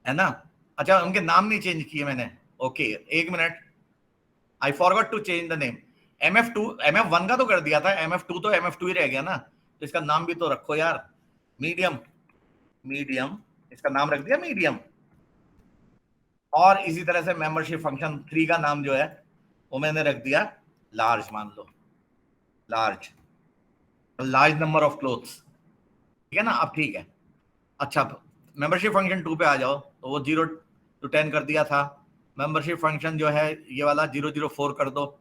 है ना, अच्छा उनके नाम नहीं चेंज किए मैंने, ओके एक minute, I forgot to change the name. MF1 का तो कर दिया था, MF2 तो MF2 ही रह गया ना, तो इसका नाम भी तो रखो यार। मीडियम इसका नाम रख दिया मीडियम। और इसी तरह से मेंबरशिप फंक्शन 3 का नाम जो है वो मैंने रख दिया लार्ज, मान लो लार्ज नंबर ऑफ क्लोथ्स, ठीक है ना। अब ठीक है, अच्छा मेंबरशिप फंक्शन 2 पे आ जाओ, तो वो 0 to 10 कर दिया था। मेंबरशिप फंक्शन जो है ये वाला 004 कर दो,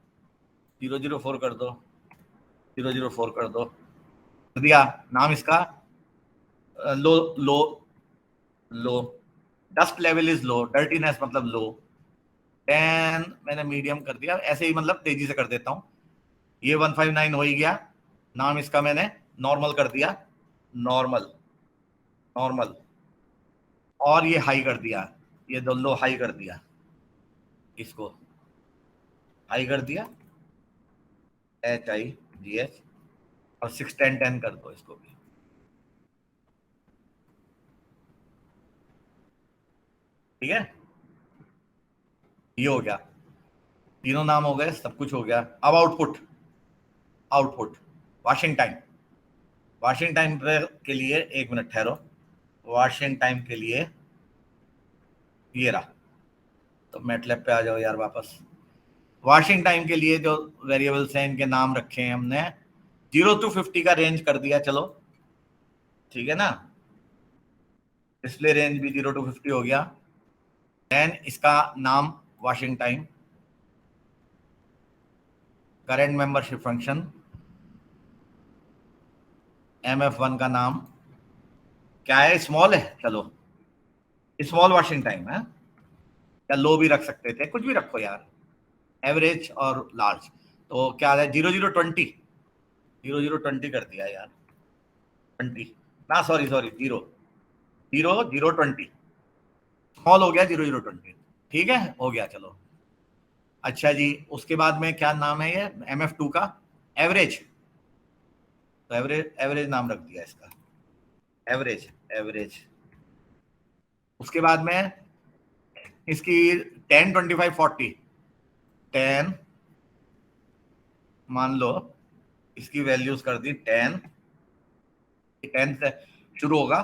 004 कर दो, 004 कर दो, दिया नाम इसका low low low, dust level is low, dirtiness मतलब लो, 10 मैंने मीडियम कर दिया, ऐसे ही मतलब तेजी से कर देता हूँ। ये 159 हो ही गया, नाम इसका मैंने नॉर्मल कर दिया, नॉर्मल। और ये हाई कर दिया, ये दो लो हाई कर दिया, इसको आई कर दिया, HIGH, और 6 10 10 कर दो इसको भी। ठीक है, ये हो गया, तीनों नाम हो गए, सब कुछ हो गया। अब output, output washing time, washing time के लिए 1 मिनट ठहरो, वॉशिंग टाइम के लिए ये रहा। तो मैटलैब पे आ जाओ यार वापस। वॉशिंग टाइम के लिए जो वेरिएबल्स हैं इनके नाम रखे हैं हमने, 0 to 50 का रेंज कर दिया, चलो ठीक है ना। डिस्प्ले रेंज भी 0 to 50 हो गया। देन इसका नाम washing time, current membership function, MF1 का नाम क्या है, स्मॉल है, चलो स्मॉल वॉशिंग टाइम है, या लो भी रख सकते थे, कुछ भी रखो यार, एवरेज और लार्ज। तो क्या है, 00 20, 00 20 कर दिया यार, 20 ना, सॉरी सॉरी, 00 20 स्मॉल हो गया, 00 20। ठीक है, हो गया, चलो। अच्छा जी, उसके बाद में क्या नाम है ये, MF2 का एवरेज, तो एवरेज, एवरेज नाम रख दिया इसका, एवरेज, एवरेज। उसके बाद में इसकी 10 25 40, 10 मान लो, इसकी वैल्यूज कर दी 10, 10 से शुरू होगा,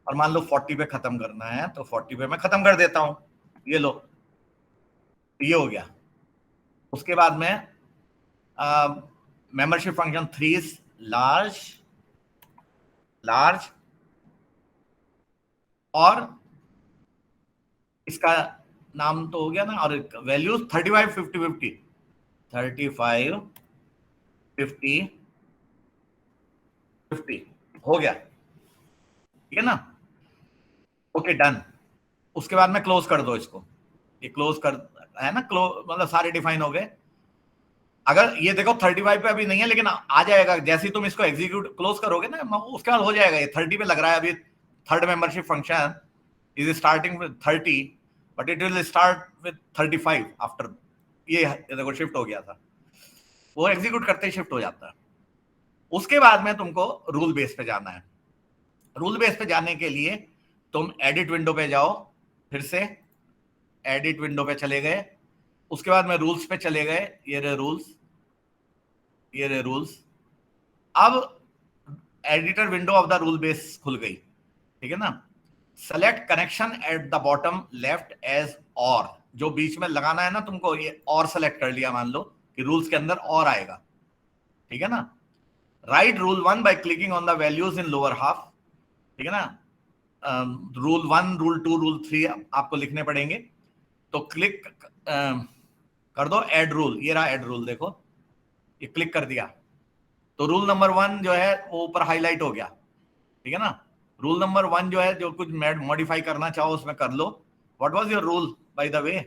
और मान लो 40 पे खत्म करना है, तो 40 पे मैं खत्म कर देता हूं, ये लो, ये हो गया। उसके बाद में मेंबरशिप फंक्शन 3 लार्ज, लार्ज, और इसका नाम तो हो गया ना, और वैल्यूज 35 50 50, 35 50 50 हो गया, ठीक है ना। Okay, done. उसके बाद में क्लोज कर दो इसको, ये क्लोज कर, है ना, क्लोज मतलब सारे डिफाइन हो गए। अगर ये देखो 35 पे अभी नहीं है, लेकिन आ जाएगा जैसे ही तुम इसको एग्जीक्यूट क्लोज करोगे ना, उसके बाद हो जाएगा। ये 30 पे लग रहा है अभी, third membership function is starting with 30, but it will start with 35 after, ये देखो शिफ्ट हो गया था, वो एग्जीक्यूट करते ही शिफ्ट हो जाता है। उसके बाद में तुमको रूल बेस पे जाना है। रूल बेस पे जाने के लिए तुम एडिट विंडो पे जाओ, फिर से एडिट विंडो पे चले गए, उसके बाद में रूल्स पे चले गए, ये रहे रूल्स, ये रहे रूल्स। अब editor window of the rule base खुल गई, ठीक है ना। Select connection at the bottom left edge और, जो बीच में लगाना है ना तुमको, ये और सेलेक्ट कर लिया, मान लो कि रूल्स के अंदर और आएगा, ठीक है ना। Right rule 1 by clicking on the values in lower half, ठीक है ना। रूल 1 रूल 2 रूल 3 आपको लिखने पड़ेंगे, तो क्लिक कर दो एड रूल, ये रहा एड रूल, देखो ये क्लिक कर दिया, तो रूल नंबर 1 जो है वो ऊपर हाईलाइट हो गया, ठीक है ना। रूल नंबर 1 जो है, जो कुछ मॉडिफाई करना चाहो उसमें कर लो। What was your rule by the way,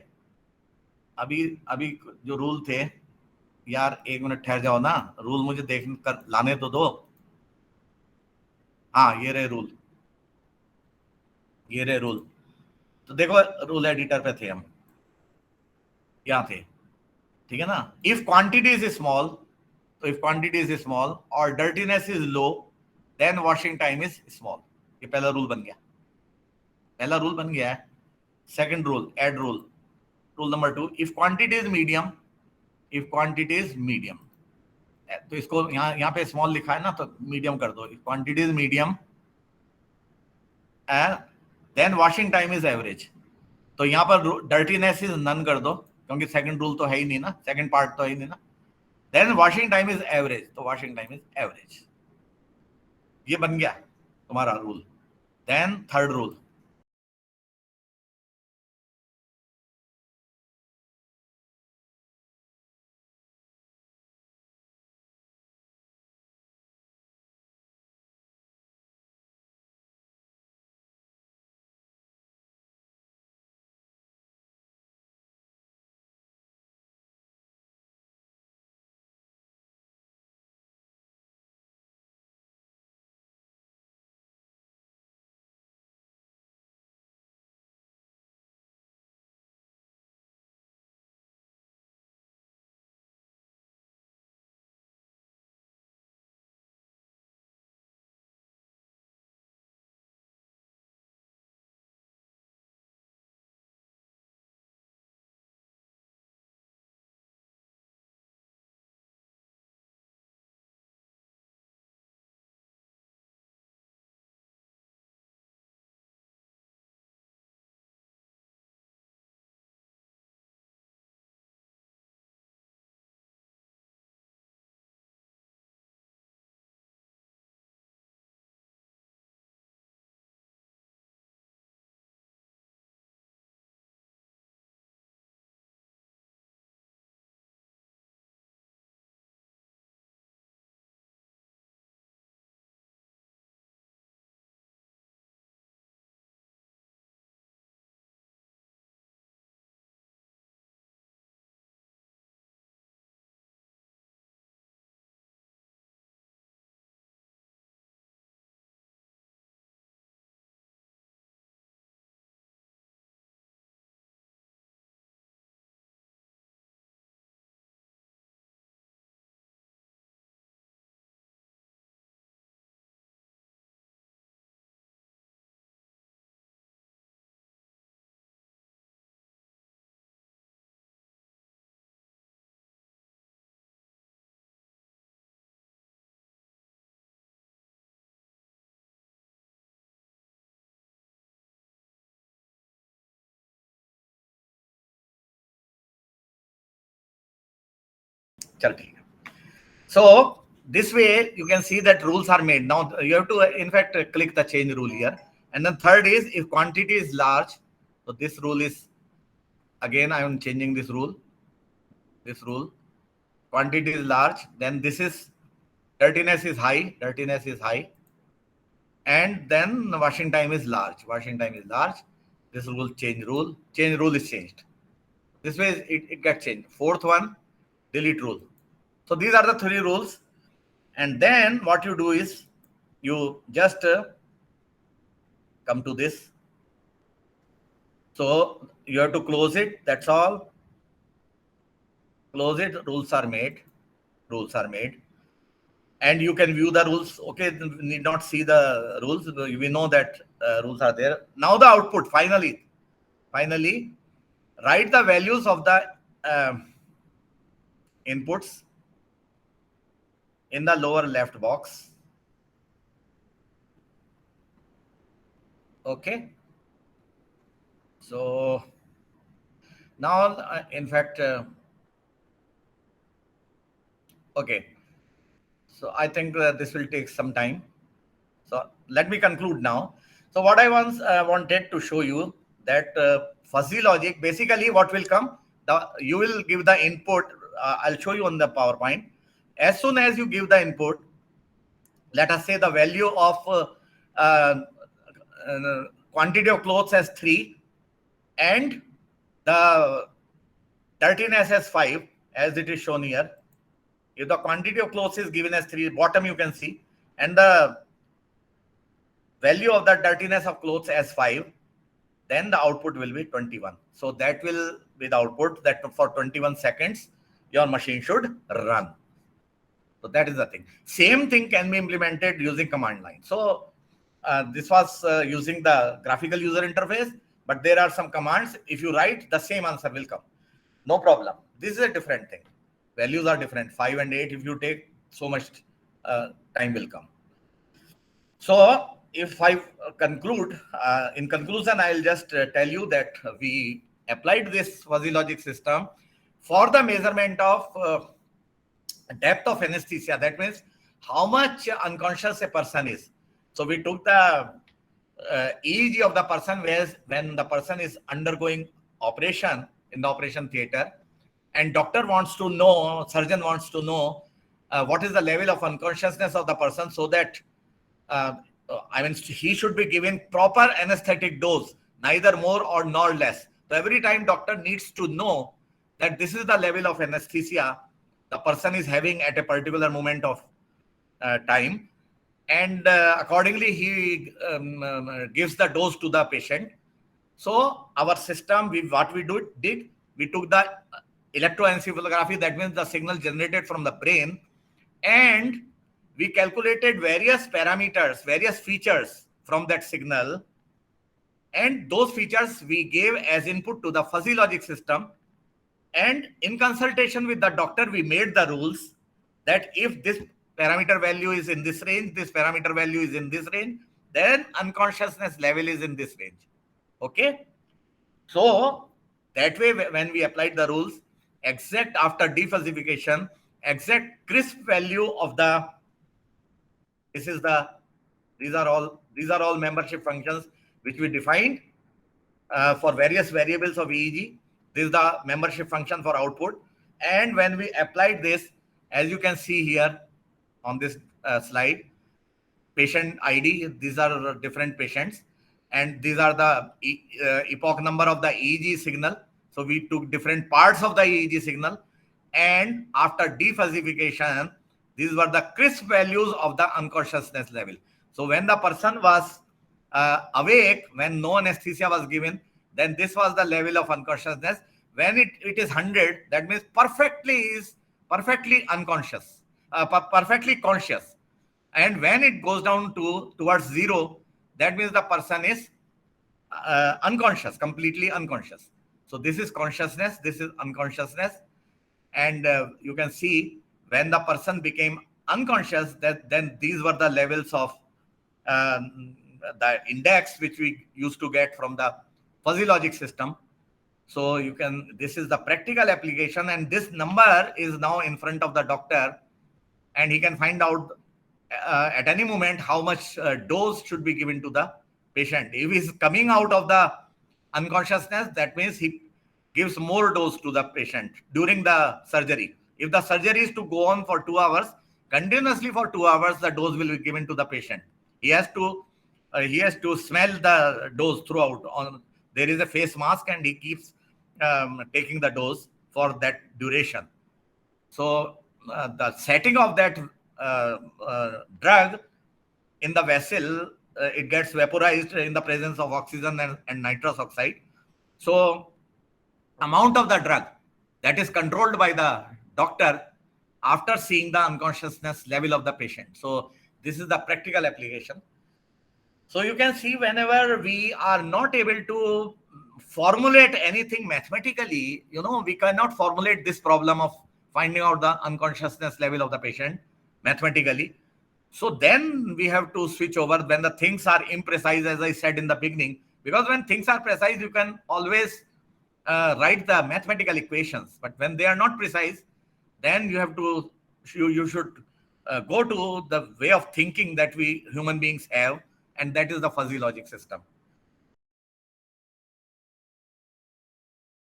अभी अभी जो रूल थे यार, 1 मिनट ठहर जाओ ना, रूल मुझे देख कर लाने तो दो। हाँ, ये रहे रूल, ये रहे रूल। तो देखो रूल एडिटर पे थे हम, यहाँ थे, ठीक है ना। इफ क्वांटिटी इज स्मॉल, तो इफ क्वांटिटी इज स्मॉल और dirtiness is low, then washing time is small. ये पहला रूल बन गया, पहला रूल बन गया है। Second rule, add rule, rule number 2, if quantity is medium, if quantity is medium, तो इसको यहाँ यहाँ पे स्मॉल लिखा है ना, तो मीडियम कर दो, if quantity is medium and then washing time is average, तो यहाँ पर डर्टीनेस इज नन कर दो, क्योंकि सेकंड रूल तो है ही नहीं ना, सेकंड पार्ट तो है ही नहीं ना। Then washing time is average, तो वॉशिंग टाइम इज एवरेज, ये बन गया तुम्हारा रूल। देन थर्ड रूल, चल ठीक है. So this way you can see that rules are made. Now you have to in fact click the change rule here. And then third is if quantity is large. So this rule is, again I am changing this rule. This rule, quantity is large, then this is dirtiness is high, and then washing time is large. This rule change rule is changed. This way it gets changed. Fourth one, delete rule. So these are the three rules. And then what you do is you just come to this. So you have to close it. That's all. Close it. Rules are made. And you can view the rules. Okay, need not see the rules. We know that rules are there. Now the output. Finally, write the values of the inputs in the lower left box. Okay. So now, in fact, okay. So I think this will take some time. So let me conclude now. So what I once wanted to show you that fuzzy logic, basically what will come, you will give the input. I'll show you on the PowerPoint. As soon as you give the input, let us say the value of quantity of clothes as 3 and the dirtiness as 5, as it is shown here. If the quantity of clothes is given as 3, bottom you can see, and the value of the dirtiness of clothes as 5, then the output will be 21. So that will be the output that for 21 seconds your machine should run. So that is the thing. Same thing can be implemented using command line. So this was using the graphical user interface, but there are some commands. If you write, the same answer will come. No problem. This is a different thing. Values are different. 5 and 8, if you take, so much time will come. So if I conclude, in conclusion, I'll just tell you that we applied this fuzzy logic system for the measurement of depth of anesthesia. That means how much unconscious a person is. So we took the EEG of the person when the person is undergoing operation in the operation theater, and doctor wants to know, surgeon wants to know what is the level of unconsciousness of the person, so that he should be given proper anesthetic dose, neither more or nor less. So every time doctor needs to know that this is the level of anesthesia the person is having at a particular moment of time, and accordingly he gives the dose to the patient. So our system, we took the electroencephalography, that means the signal generated from the brain, and we calculated various parameters, various features from that signal, and those features we gave as input to the fuzzy logic system. And in consultation with the doctor, we made the rules that if this parameter value is in this range, this parameter value is in this range, then unconsciousness level is in this range. Okay. So that way, when we applied the rules, exact after defuzzification, exact crisp value of the, these are all membership functions which we defined for various variables of EEG. This is the membership function for output. And when we applied this, as you can see here on this slide, patient ID, these are different patients, and these are the epoch number of the EEG signal. So we took different parts of the EEG signal, and after defuzzification, these were the crisp values of the unconsciousness level. So when the person was awake, when no anesthesia was given, then this was the level of unconsciousness. When it is 100, that means perfectly unconscious, perfectly conscious. And when it goes down towards 0, that means the person is unconscious, completely unconscious. So this is consciousness, this is unconsciousness. And you can see when the person became unconscious, then these were the levels of the index which we used to get from the fuzzy logic system. So you can, this is the practical application, and this number is now in front of the doctor, and he can find out at any moment how much dose should be given to the patient. If he's coming out of the unconsciousness, that means he gives more dose to the patient during the surgery. If the surgery is to go on for 2 hours, continuously for 2 hours, the dose will be given to the patient. He has to smell the dose throughout. There is a face mask, and he keeps taking the dose for that duration. So the setting of that drug in the vessel, it gets vaporized in the presence of oxygen and nitrous oxide. So amount of the drug that is controlled by the doctor after seeing the unconsciousness level of the patient. So this is the practical application. So you can see, whenever we are not able to formulate anything mathematically, we cannot formulate this problem of finding out the unconsciousness level of the patient mathematically. So then we have to switch over when the things are imprecise, as I said in the beginning, because when things are precise, you can always write the mathematical equations. But when they are not precise, then you should go to the way of thinking that we human beings have, and that is the fuzzy logic system.